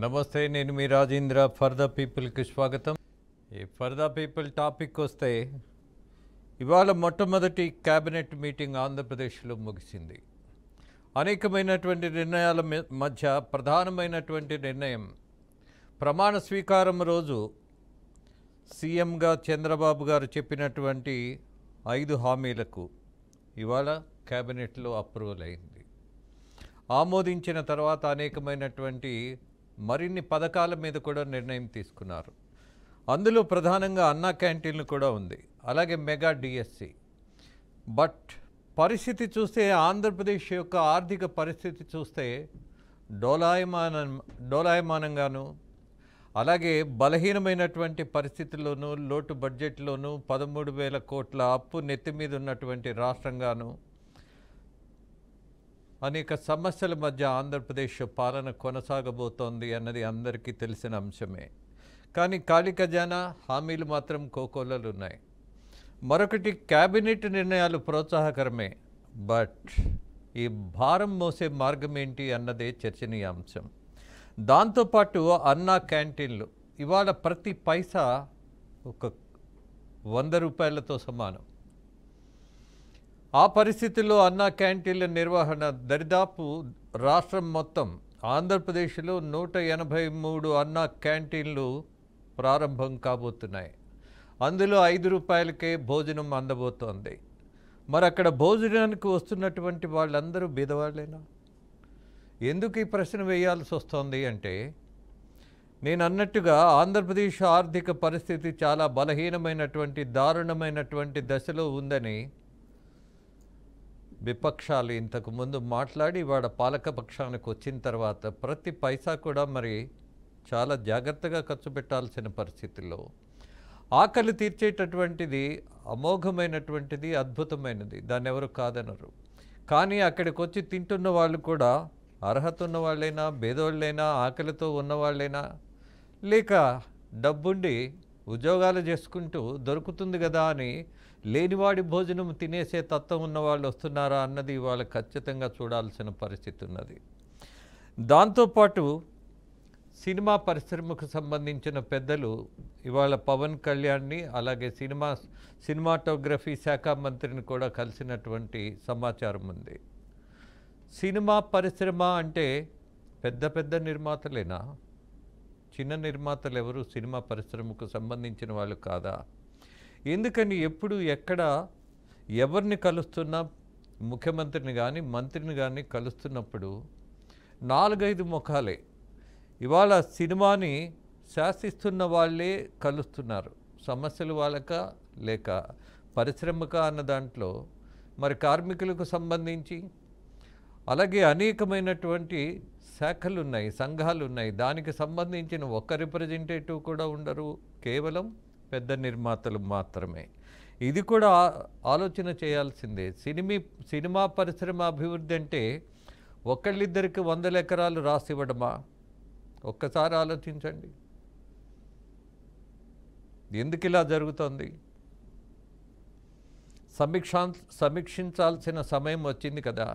నమస్తే, నేను మీ Rajendra. For the పీపుల్కి స్వాగతం. ఈ ఫర్ ద పీపుల్ టాపిక్ వస్తే, ఇవాళ మొట్టమొదటి క్యాబినెట్ మీటింగ్ ఆంధ్రప్రదేశ్లో ముగిసింది. అనేకమైనటువంటి నిర్ణయాల మధ్య ప్రధానమైనటువంటి నిర్ణయం ప్రమాణ స్వీకారం రోజు సీఎంగా చంద్రబాబు గారు చెప్పినటువంటి 5 హామీలకు ఇవాళ క్యాబినెట్లో అప్రూవల్ అయింది. ఆమోదించిన తర్వాత అనేకమైనటువంటి మరిన్ని పథకాల మీద కూడా నిర్ణయం తీసుకున్నారు. అందులో ప్రధానంగా అన్నా క్యాంటీన్లు కూడా ఉంది, అలాగే మెగా డిఎస్సి. బట్ పరిస్థితి చూస్తే, ఆంధ్రప్రదేశ్ యొక్క ఆర్థిక పరిస్థితి చూస్తే డోలాయమానంగాను, అలాగే బలహీనమైనటువంటి పరిస్థితుల్లోనూ, లోటు బడ్జెట్లోనూ 13,000 కోట్ల అప్పు నెత్తి మీద ఉన్నటువంటి రాష్ట్రంగాను, అనేక సమస్యల మధ్య ఆంధ్రప్రదేశ్ పాలన కొనసాగబోతోంది అన్నది అందరికీ తెలిసిన అంశమే. కానీ ఖాళీ ఖజానా, హామీలు మాత్రం కోకోలలు ఉన్నాయి. మరొకటి, క్యాబినెట్ నిర్ణయాలు ప్రోత్సాహకరమే, బట్ ఈ భారం మోసే మార్గం ఏంటి అన్నదే చర్చనీయాంశం. దాంతోపాటు అన్నా క్యాంటీన్లు ఇవాళ ప్రతి పైసా ఒక 100 రూపాయలతో సమానం. ఆ పరిస్థితుల్లో అన్నా క్యాంటీన్ల నిర్వహణ దరిదాపు రాష్ట్రం మొత్తం, ఆంధ్రప్రదేశ్లో 183 అన్నా క్యాంటీన్లు ప్రారంభం కాబోతున్నాయి. అందులో 5 రూపాయలకే భోజనం అందబోతోంది. మరి అక్కడ భోజనానికి వస్తున్నటువంటి వాళ్ళందరూ బీదవాళ్ళేనా? ఎందుకు ఈ ప్రశ్న వేయాల్సి వస్తుంది అంటే, నేను అన్నట్టుగా ఆంధ్రప్రదేశ్ ఆర్థిక పరిస్థితి చాలా బలహీనమైనటువంటి, దారుణమైనటువంటి దశలో ఉందని విపక్షాలు ఇంతకుముందు మాట్లాడి వాడ పాలకపక్షానికి వచ్చిన తర్వాత ప్రతి పైసా కూడా మరి చాలా జాగ్రత్తగా ఖర్చు పెట్టాల్సిన పరిస్థితుల్లో, ఆకలి తీర్చేటటువంటిది అమోఘమైనటువంటిది, అద్భుతమైనది, దాన్ని ఎవరు కాదనరు. కానీ అక్కడికి వచ్చి తింటున్న వాళ్ళు కూడా అర్హత ఉన్న వాళ్ళైనా, పేదోళ్ళైనా, ఆకలితో ఉన్నవాళ్ళైనా, లేక డబ్బుండి ఉద్యోగాలు చేసుకుంటూ దొరుకుతుంది కదా అని లేనివాడి భోజనం తినేసే తత్వం ఉన్నవాళ్ళు వస్తున్నారా అన్నది ఇవాళ ఖచ్చితంగా చూడాల్సిన పరిస్థితి ఉన్నది. దాంతోపాటు సినిమా పరిశ్రమకు సంబంధించిన పెద్దలు ఇవాళ పవన్ కళ్యాణ్ని, అలాగే సినిమాటోగ్రఫీ శాఖ మంత్రిని కూడా కలిసినటువంటి సమాచారం ఉంది. సినిమా పరిశ్రమ అంటే పెద్ద పెద్ద నిర్మాతలేనా? చిన్న నిర్మాతలు ఎవరు సినిమా పరిశ్రమకు సంబంధించిన వాళ్ళు కాదా? ఎందుకని ఎప్పుడు ఎక్కడ ఎవరిని కలుస్తున్నా, ముఖ్యమంత్రిని కానీ మంత్రిని కానీ కలుస్తున్నప్పుడు 4-5 ముఖాలే. ఇవాళ సినిమాని శాసిస్తున్న వాళ్ళే కలుస్తున్నారు. సమస్యలు వాళ్ళక లేక పరిశ్రమక అన్న దాంట్లో మరి కార్మికులకు సంబంధించి, అలాగే అనేకమైనటువంటి శాఖలు ఉన్నాయి, సంఘాలు ఉన్నాయి. దానికి సంబంధించిన ఒక్క రిప్రజెంటేటివ్ కూడా ఉండరు, కేవలం పెద్ద నిర్మాతలు మాత్రమే. ఇది కూడా ఆలోచన చేయాల్సిందే. సినిమా పరిశ్రమ అభివృద్ధి అంటే ఒకళ్ళిద్దరికి 100 ఎకరాలు రాసివ్వడమా? ఒక్కసారి ఆలోచించండి, ఎందుకు ఇలా జరుగుతోంది? సమీక్షించాల్సిన సమయం వచ్చింది కదా.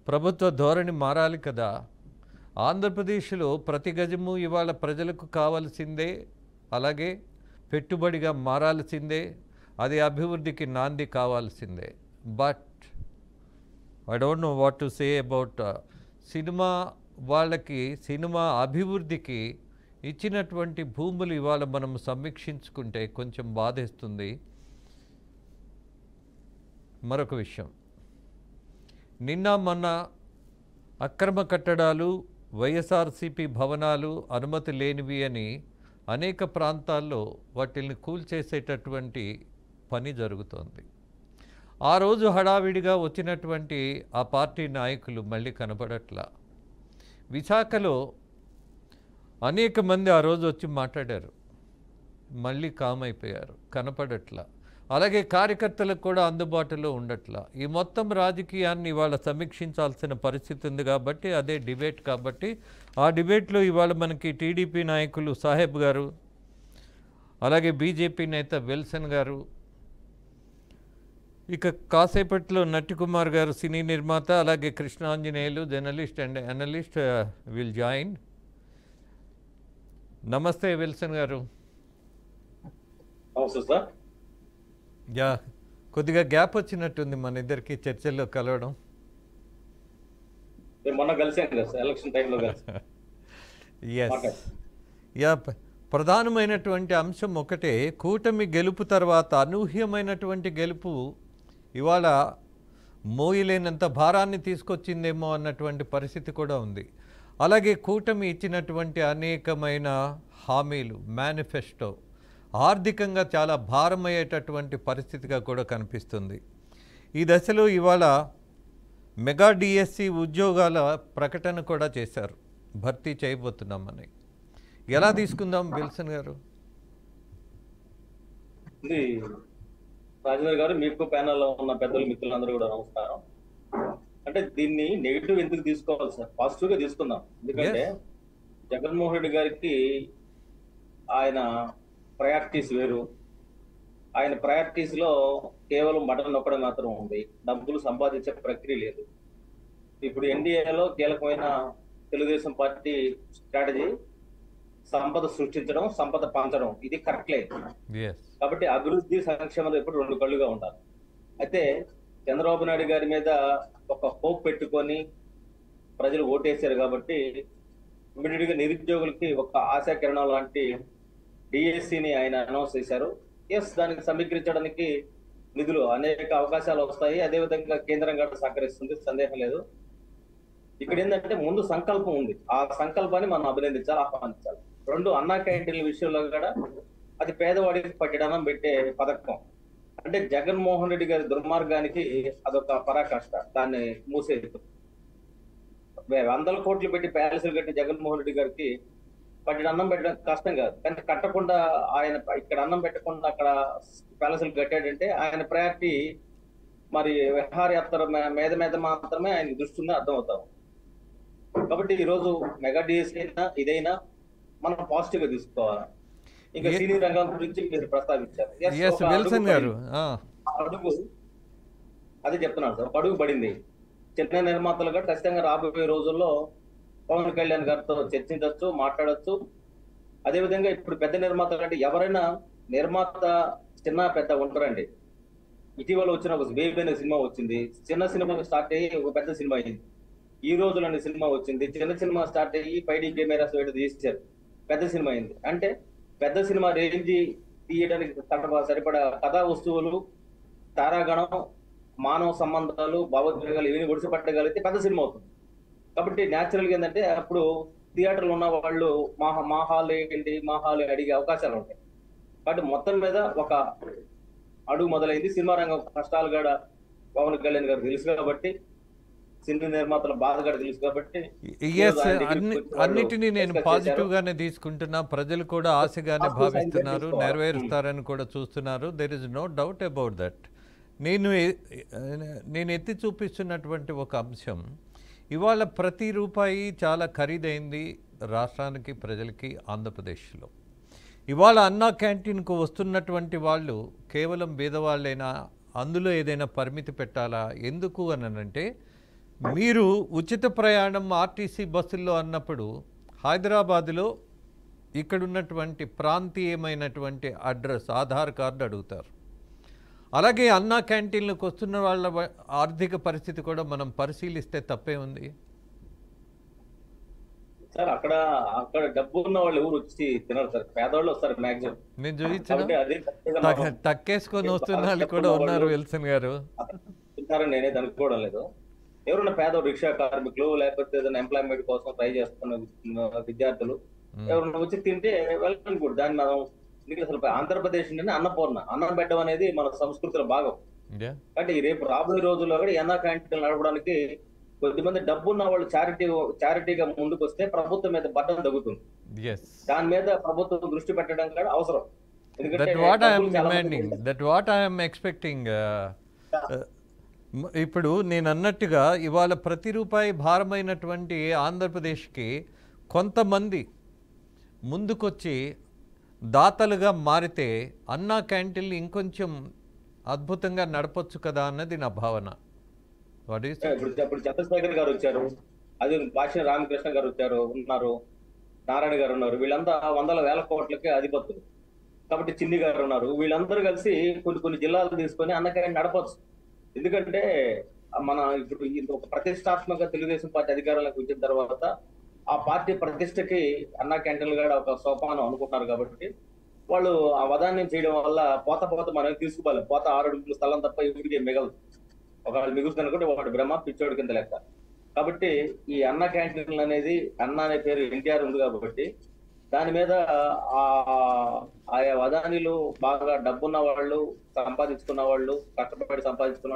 ప్రభుత్వ ధోరణి మారాలి కదా. ఆంధ్రప్రదేశ్లో ప్రతి గజము ఇవాళ ప్రజలకు కావాల్సిందే, అలాగే పెట్టుబడిగా మారాల్సిందే, అది అభివృద్ధికి నాంది కావాల్సిందే. But I don't know what to say about cinema వాళ్ళకి, సినిమా అభివృద్ధికి ఇచ్చినటువంటి భూములు ఇవాళ మనం సమీక్షించుకుంటే కొంచెం బాధేస్తుంది. మరొక విషయం, నిన్న మొన్న అక్రమ కట్టడాలు, వైఎస్ఆర్సీపీ భవనాలు అనుమతి లేనివి అని అనేక ప్రాంతాల్లో వాటిని కూల్చేసేటటువంటి పని జరుగుతోంది. ఆ రోజు హడావిడిగా వచ్చినటువంటి ఆ పార్టీ నాయకులు మళ్ళీ కనపడట్లా. విశాఖలో అనేక మంది ఆ రోజు వచ్చి మాట్లాడారు, మళ్ళీ కామైపోయారు, కనపడట్లా. అలాగే కార్యకర్తలకు కూడా అందుబాటులో ఉండట్లా. ఈ మొత్తం రాజకీయాన్ని ఇవాళ సమీక్షించాల్సిన పరిస్థితి ఉంది కాబట్టి, అదే డిబేట్ కాబట్టి, ఆ డిబేట్లో ఇవాళ మనకి టీడీపీ నాయకులు సాహెబ్ గారు, అలాగే బీజేపీ నేత విల్సన్ గారు, ఇక కాసేపట్లో నట్టికుమార్ గారు సినీ నిర్మాత, అలాగే Krishnanjaneyulu journalist and analyst will join. నమస్తే విల్సన్ గారు. నమస్తే సార్. యా, కొద్దిగా గ్యాప్ వచ్చినట్టుంది మన ఇద్దరికి చర్చల్లో కలవడం. మొన్న కలిసాం కదా సార్, ఎలక్షన్ టైంలో కలిసి. Yes, yeah. ప్రధానమైనటువంటి అంశం ఒకటే, కూటమి గెలుపు తర్వాత అనూహ్యమైనటువంటి గెలుపు ఇవాళ మోయలేనంత భారాన్ని తీసుకొచ్చిందేమో అన్నటువంటి పరిస్థితి కూడా ఉంది. అలాగే కూటమి ఇచ్చినటువంటి అనేకమైన హామీలు, మేనిఫెస్టో ఆర్థికంగా చాలా భారమయ్యేటటువంటి పరిస్థితిగా కూడా కనిపిస్తుంది. ఈ దశలో ఇవాళ మెగా డిఎస్సి ఉద్యోగాల ప్రకటన కూడా చేశారు, భర్తీ చేయబోతున్నామని. ఎలా తీసుకుందాం విల్సన్ గారు? రాజేంద్ర గారు, మీకు ప్యానల్లో ఉన్న పెద్దలు మిత్రులందరూ కూడా నమస్కారం. అంటే దీన్ని నెగిటివ్ ఎందుకు తీసుకోవాలి సార్, పాజిటివ్ గా తీసుకుందాం. ఎందుకంటే జగన్మోహన్ రెడ్డి గారికి ఆయన ప్రయారిటీస్ వేరు. ఆయన ప్రయారిటీస్ లో కేవలం బటన్ నొక్కడం మాత్రం ఉంది, డబ్బులు సంపాదించే ప్రక్రియ లేదు. ఇప్పుడు ఎన్డీఏలో కీలకమైన తెలుగుదేశం పార్టీ స్ట్రాటజీ సంపద సృష్టించడం, సంపద పంచడం, ఇది కరెక్ట్ లేదు. కాబట్టి అభివృద్ధి సంక్షేమం ఎప్పుడు రెండు కళ్ళుగా ఉండాలి. అయితే చంద్రబాబు నాయుడు గారి మీద ఒక హోప్ పెట్టుకొని ప్రజలు ఓటేశారు కాబట్టి ఇమ్మీడియట్ గా నిరుద్యోగులకి ఒక ఆశా కిరణం లాంటి డిఎస్సిని ఆయన అనౌన్స్ చేశారు. ఎస్, దానికి సమీకరించడానికి నిధులు, అనేక అవకాశాలు వస్తాయి. అదేవిధంగా కేంద్రం కూడా సహకరిస్తుంది, సందేహం లేదు. ఇక్కడ ఏంటంటే ముందు సంకల్పం ఉంది, ఆ సంకల్పాన్ని మనం అభినందించాలి, ఆహ్వానించాలి. రెండు, అన్నా క్యాంటీన్ల విషయంలో కూడా అది పేదవాడికి పట్టడం పెట్టే పథకం. అంటే జగన్మోహన్ రెడ్డి గారి దుర్మార్గానికి అదొక పరాకాష్ట. దాన్ని మూసేది వందల కోట్లు పెట్టి ప్యాలెస్లు కట్టి జగన్మోహన్ రెడ్డి గారికి పట్టి అన్నం పెట్టడం కష్టం కాదు. కానీ కట్టకుండా ఆయన ఇక్కడ అన్నం పెట్టకుండా అక్కడ ప్యాలెస్లు కట్టాడంటే ఆయన ప్రయారిటీ మరి విహారయాత్ర మీద మీద మాత్రమే ఆయన దృష్టి ఉందని అర్థం అవుతాం. కాబట్టి ఈరోజు మెగా డిఎస్సీ అయినా ఇదైనా మనం పాజిటివ్ గా తీసుకోవాలి. ఇంకా సీనియర్ రంగం గురించి మీరు ప్రస్తావించారు. అడుగు అదే చెప్తున్నాను సార్, అడుగు పడింది. చిన్న నిర్మాతలుగా ఖచ్చితంగా రాబోయే రోజుల్లో పవన్ కళ్యాణ్ గారితో చర్చించవచ్చు, మాట్లాడచ్చు. అదేవిధంగా ఇప్పుడు పెద్ద నిర్మాతలు అంటే ఎవరైనా నిర్మాత చిన్న పెద్ద ఉంటారండి. ఇటీవల వచ్చిన ఒక బేబీ అనే సినిమా వచ్చింది, చిన్న సినిమా స్టార్ట్ అయ్యి ఒక పెద్ద సినిమా అయింది. ఈ రోజులు అనే సినిమా వచ్చింది, చిన్న సినిమా స్టార్ట్ అయ్యి 5D కెమెరాస్ తీశారు, పెద్ద సినిమా అయింది. అంటే పెద్ద సినిమా రేంజ్ తీయడానికి సరిపడా కథా వస్తువులు, తారాగణం, మానవ సంబంధాలు, భావోద్వేగాలు ఇవన్నీ ఒడిసిపట్టగలిగితే పెద్ద సినిమా అవుతుంది. కాబట్టి న్యాచురల్ గా ఏంటంటే అప్పుడు థియేటర్లు ఉన్న వాళ్ళు మా హాల్ ఏంటి, మా హాల్ అడిగే అవకాశాలు ఉంటాయి. కాబట్టి మొత్తం మీద ఒక అడుగు మొదలైంది. సినిమా రంగం కష్టాలు కూడా పవన్ కళ్యాణ్ గారు తెలుసు కాబట్టి, సినిమా నిర్మాతల బాధ కూడా తెలుసు కాబట్టి, అన్నిటినీ నేను పాజిటివ్ గానే తీసుకుంటున్నా. ప్రజలు కూడా ఆశగానే భావిస్తున్నారు, నెరవేరుస్తారని కూడా చూస్తున్నారు. There is no doubt about that. నేను ఎత్తి చూపిస్తున్నటువంటి ఒక అంశం, ఇవాళ ప్రతి రూపాయి చాలా ఖరీదైంది రాష్ట్రానికి, ప్రజలకి, ఆంధ్రప్రదేశ్లో. ఇవాళ అన్నా క్యాంటీన్కు వస్తున్నటువంటి వాళ్ళు కేవలం బీదవాళ్ళైనా, అందులో ఏదైనా పరిమితి పెట్టాలా? ఎందుకు అనంటే, మీరు ఉచిత ప్రయాణం ఆర్టీసీ బస్సుల్లో అన్నప్పుడు హైదరాబాదులో ఇక్కడున్నటువంటి ప్రాంతీయమైనటువంటి అడ్రస్, ఆధార్ కార్డు అడుగుతారు. అలాగే అన్నా క్యాంటీన్లకు వస్తున్న వాళ్ళ ఆర్థిక పరిస్థితి కూడా మనం పరిశీలిస్తే తప్పే ఉంది సార్. అక్కడ డబ్బు ఉన్న వాళ్ళు ఎవరు వచ్చి తినరు సార్, పేదవాళ్ళు వస్తారు మాక్సిమం. నేను చూపించిన తక్కేసుకొని వస్తున్న వాళ్ళు కూడా ఉన్నారు విల్సన్ గారు. నేనేది అనుకోవడం లేదు. ఎవరున్న పేద రిక్షా కార్మికులు, లేకపోతే ఏదైనా ఎంప్లాయ్మెంట్ కోసం ట్రై చేస్తున్న విద్యార్థులు ఎవరన్నా వచ్చి తింటే వెల్కమ్ గుడ్. దాన్ని మనం అసలు ఆంధ్రప్రదేశ్ నుండి అన్నపూర్ణ, అన్నం పెట్టడం అనేది మన సంస్కృతిలో భాగం. అంటే రేపు రాబోయే రోజుల్లో కూడా అన్నా క్యాంటీన్లు నడపడానికి కొద్దిమంది డబ్బున్న వాళ్ళు చారిటీగా ముందుకు వస్తే ప్రభుత్వం మీద బట్టలు తగ్గుతుంది. దాని మీద ప్రభుత్వం దృష్టి పెట్టడం కూడా అవసరం. ఇప్పుడు నేను అన్నట్టుగా ఇవాళ ప్రతి రూపాయి భారమైనటువంటి ఆంధ్రప్రదేశ్కి కొంతమంది ముందుకొచ్చి దాతలుగా మారితే అన్నా క్యాంటీన్లు ఇంకొంచెం అద్భుతంగా నడపొచ్చు కదా అన్నది నా భావన. ఇప్పుడు చంద్రశేఖర్ గారు వచ్చారు, అది భాష రామకృష్ణ గారు ఉన్నారు. నారాయణ గారు ఉన్నారు, వీళ్ళంతా వందల వేల కోట్లకి అధిపతులు. కాబట్టి చిన్ని గారు ఉన్నారు, వీళ్ళందరూ కలిసి కొన్ని జిల్లాలు తీసుకొని అన్న క్యాంటీన్ నడపచ్చు. ఎందుకంటే మన ఇప్పుడు ఇది ఒక ప్రతిష్టాత్మక తెలుగుదేశం పార్టీ అధికారంలోకి వచ్చిన తర్వాత ఆ పార్టీ ప్రతిష్టకి అన్నా క్యాంటీన్లు కూడా ఒక సోపానం అనుకుంటున్నారు. కాబట్టి వాళ్ళు ఆ వదాన్ని చేయడం వల్ల పోత మనం తీసుకోవాలి. పోత 6 అడుగుల స్థలం తప్ప ఎవరికి మిగలదు. ఒకవేళ మిగులుతుంది అనుకుంటే వాడు బ్రహ్మ పిచ్చోడి కింద లెక్క. కాబట్టి ఈ అన్న క్యాంటీన్లు అనేది, అన్న అనే పేరు ఎన్టీఆర్ ఉంది కాబట్టి దాని మీద ఆ ఆయా వదానిలు బాగా డబ్బున్న వాళ్ళు, సంపాదించుకున్న వాళ్ళు, కష్టపడి సంపాదించుకున్న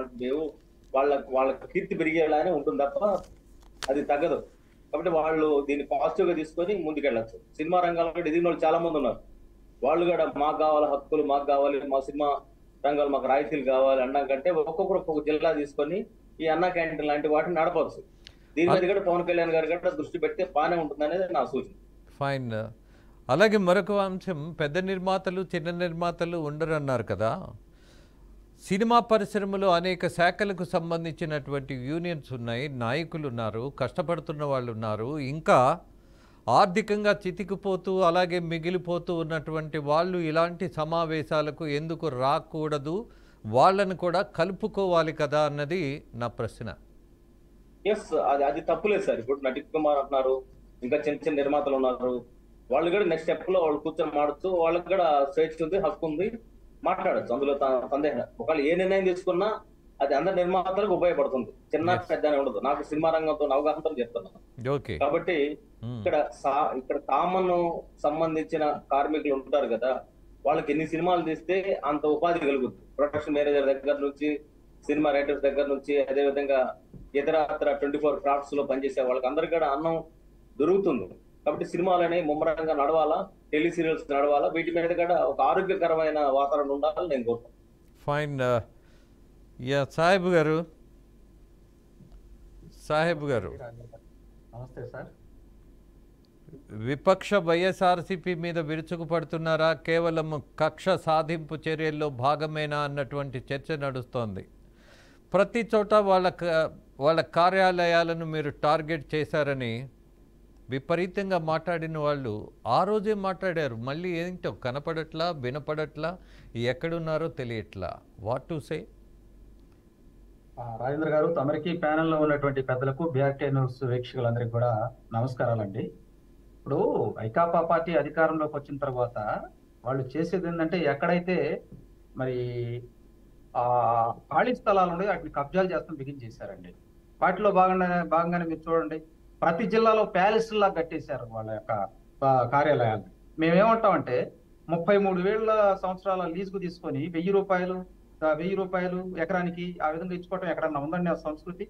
వాళ్ళు వాళ్ళ కీర్తి పెరిగేలానే ఉంటుంది తప్ప అది తగ్గదు. కాబట్టి వాళ్ళు దీన్ని పాజిటివ్ గా తీసుకొని ముందుకెళ్ళచ్చు. సినిమా రంగంలో ఎదిగిన వాళ్ళు చాలా మంది ఉన్నారు. వాళ్ళు కూడా మాకు కావాలి హక్కులు, మాకు కావాలి, మా సినిమా రంగాలు మాకు రాయితీలు కావాలి అన్నాం కంటే ఒక్కొక్కరు ఒక్కొక్క జిల్లా తీసుకొని ఈ అన్నా క్యాంటీన్ లాంటి వాటిని నడపవచ్చు. దీని మీద కూడా పవన్ కళ్యాణ్ గారు కూడా దృష్టి పెడితే బాగానే ఉంటుంది అనేది నా సూచన. ఫైన్. అలాగే మరొక అంశం, పెద్ద నిర్మాతలు చిన్న నిర్మాతలు ఉండరన్నారు కదా. సినిమా పరిశ్రమలో అనేక శాఖలకు సంబంధించినటువంటి యూనియన్స్ ఉన్నాయి, నాయకులు ఉన్నారు, కష్టపడుతున్న వాళ్ళు ఉన్నారు, ఇంకా ఆర్థికంగా చితికిపోతూ అలాగే మిగిలిపోతూ ఉన్నటువంటి వాళ్ళు ఇలాంటి సమావేశాలకు ఎందుకు రాకూడదు, వాళ్ళను కూడా కలుపుకోవాలి కదా అన్నది నా ప్రశ్న. ఎస్, అది తప్పులేదు సార్. ఇప్పుడు నటి కుమార్ అంటున్నారు, ఇంకా చిన్న చిన్న నిర్మాతలు ఉన్నారు, వాళ్ళు కూడా నెక్స్ట్ స్టెప్ లో వాళ్ళు కూర్చొని మాడచ్చు. వాళ్ళకి కూడా స్వేచ్ఛ ఉంది, హక్కు ఉంది, మాట్లాడచ్చు. అందులో సందేహం. ఒకవేళ ఏ నిర్ణయం తీసుకున్నా అది అందరి నిర్మాతలకు ఉపయోగపడుతుంది, చిన్న పెద్ద అని ఉండదు. నాకు సినిమా రంగంతో అవగాహనతో చెప్తున్నాను. కాబట్టి ఇక్కడ కామన్ సంబంధించిన కార్మికులు ఉంటారు కదా, వాళ్ళకి ఎన్ని సినిమాలు తీస్తే అంత ఉపాధి కలుగుతుంది. ప్రొడక్షన్ మేనేజర్ దగ్గర నుంచి, సినిమా రైటర్స్ దగ్గర నుంచి, అదే విధంగా ఇతర 24 క్రాఫ్ట్స్ లో పనిచేసే వాళ్ళకి అందరికీ కూడా అన్నం దొరుకుతుంది. కాబట్టి సినిమాలని ముమ్మరంగా నడవాలా, టెలి సీరియల్స్ నడవాలా, వీటి మీద కూడా ఒక ఆరోగ్యకరమైన వాతావరణం ఉండాలని నేను కోరుతాను. ఫైన్. సాహెబ్ గారు నమస్తే సార్. విపక్ష వైఎస్ఆర్సీపీ మీద విరుచుకుపడుతున్నారా, కేవలం కక్ష సాధింపు చర్యల్లో భాగమేనా అన్నటువంటి చర్చ నడుస్తోంది. ప్రతి చోట వాళ్ళ కార్యాలయాలను మీరు టార్గెట్ చేశారని విపరీతంగా మాట్లాడిన వాళ్ళు ఆ రోజే మాట్లాడారు. మళ్ళీ ఏంటో కనపడట్లా, వినపడట్లా, ఎక్కడున్నారో తెలియట్లా. What to say? రాజేంద్ర గారు, తమరికి ప్యానెల్లో ఉన్నటువంటి పెద్దలకు, బీఆర్కే న్యూస్ వీక్షకులందరికీ కూడా నమస్కారాలండి. ఇప్పుడు వైకాపా పార్టీ అధికారంలోకి వచ్చిన తర్వాత వాళ్ళు చేసేది ఏంటంటే, ఎక్కడైతే మరి ఆ ఖాళీ స్థలాలు ఉండే వాటిని కబ్జాలు చేస్తాం బిగించేశారండి. వాటిలో భాగంగానే మీరు చూడండి, ప్రతి జిల్లాలో ప్యాలెస్లా కట్టేశారు వాళ్ళ యొక్క కార్యాలయాలు. మేమేమంటామంటే 33 సంవత్సరాల లీజుకు తీసుకొని 1000 రూపాయలు ఎకరానికి ఆ విధంగా ఇచ్చుకోవటం ఎక్కడన్నా ఉందండి ఆ సంస్కృతి?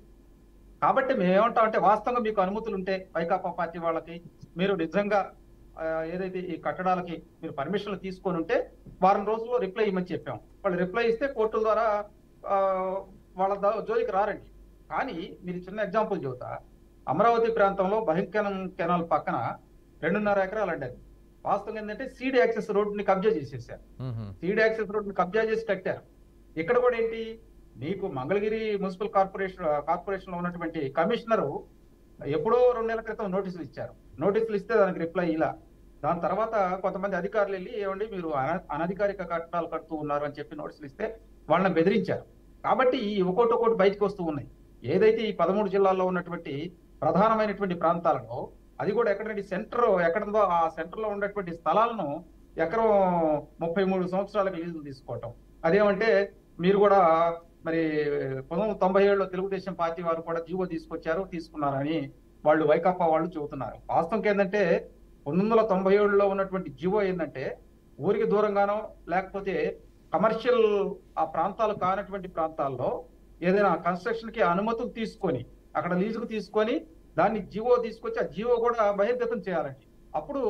కాబట్టి మేమేమంటామంటే, వాస్తవంగా మీకు అనుమతులు ఉంటే వైకాపా పార్టీ వాళ్ళకి, మీరు నిజంగా ఏదైతే ఈ కట్టడాలకి మీరు పర్మిషన్లు తీసుకొని ఉంటే వారం రోజుల్లో రిప్లై ఇవ్వమని చెప్పాం. వాళ్ళు రిప్లై ఇస్తే కోర్టుల ద్వారా వాళ్ళ జోలికి రారండి. కానీ మీరు చిన్న ఎగ్జాంపుల్ చెబుతా. అమరావతి ప్రాంతంలో బహిర్గనం కెనాల్ పక్కన 2.5 ఎకరాలు అండి. అది వాస్తవం ఏంటంటే సీడ్ యాక్సెస్ రోడ్డుని కబ్జా చేసేసారు. సీడ్ యాక్సెస్ రోడ్డుని కబ్జా చేసి కట్టారు. ఇక్కడ కూడా ఏంటి, నీకు మంగళగిరి మున్సిపల్ కార్పొరేషన్ లో ఉన్నటువంటి కమిషనరు ఎప్పుడో 2 నెలల క్రితం నోటీసులు ఇచ్చారు. నోటీసులు ఇస్తే దానికి రిప్లై ఇలా. దాని తర్వాత కొంతమంది అధికారులు వెళ్ళి, ఏమండి మీరు అనధికారిక కట్టడాలు కడుతూ ఉన్నారు అని చెప్పి నోటీసులు ఇస్తే వాళ్ళని బెదిరించారు. కాబట్టి ఈ ఒక్కొక్కటి బయటకు వస్తూ ఉన్నాయి. ఏదైతే ఈ 13 జిల్లాల్లో ఉన్నటువంటి ప్రధానమైనటువంటి ప్రాంతాలలో, అది కూడా ఎక్కడంటే ఎక్కడందో ఆ సెంటర్ లో ఉన్నటువంటి స్థలాలను ఎకరం 33 సంవత్సరాలకు లీజులు తీసుకోవటం. అదేమంటే మీరు కూడా మరి 1997లో తెలుగుదేశం పార్టీ వారు కూడా జీవో తీసుకున్నారని వాళ్ళు వైకాపా వాళ్ళు చెబుతున్నారు. వాస్తవం ఏంటంటే 1997లో ఉన్నటువంటి జీవో ఏంటంటే, ఊరికి దూరంగానో లేకపోతే కమర్షియల్ ఆ ప్రాంతాలు కానటువంటి ప్రాంతాల్లో ఏదైనా కన్స్ట్రక్షన్ కి అనుమతులు తీసుకొని అక్కడ లీజుకు తీసుకొని దాన్ని జీవో తీసుకొచ్చి ఆ జీవో కూడా బహిర్గతం చేయాలండి. అప్పుడు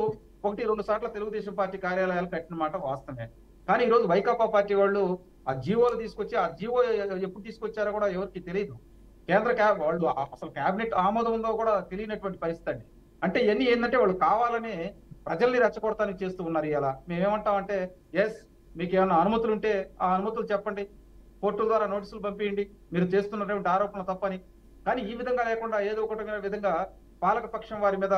1-2 సార్లు తెలుగుదేశం పార్టీ కార్యాలయాలు కట్టిన మాట వాస్తవమే. కానీ ఈరోజు వైకాపా పార్టీ వాళ్ళు ఆ జీవోలు తీసుకొచ్చి, ఆ జీవో ఎప్పుడు తీసుకొచ్చారో కూడా ఎవరికి తెలియదు. వాళ్ళు అసలు కేబినెట్ ఆమోదం ఉందో కూడా తెలియనటువంటి పరిస్థితి అండి. అంటే ఇవన్నీ ఏంటంటే వాళ్ళు కావాలని ప్రజల్ని రెచ్చగొడతానికి చేస్తూ ఉన్నారు. ఇలా మేమేమంటామంటే, ఎస్ మీకు ఏమైనా అనుమతులు ఉంటే ఆ అనుమతులు చెప్పండి, కోర్టుల ద్వారా నోటీసులు పంపించండి, మీరు చేస్తున్నటువంటి ఆరోపణలు తప్పని. కానీ ఈ విధంగా లేకుండా ఏదో ఒకటి విధంగా పాలక పక్షం వారి మీద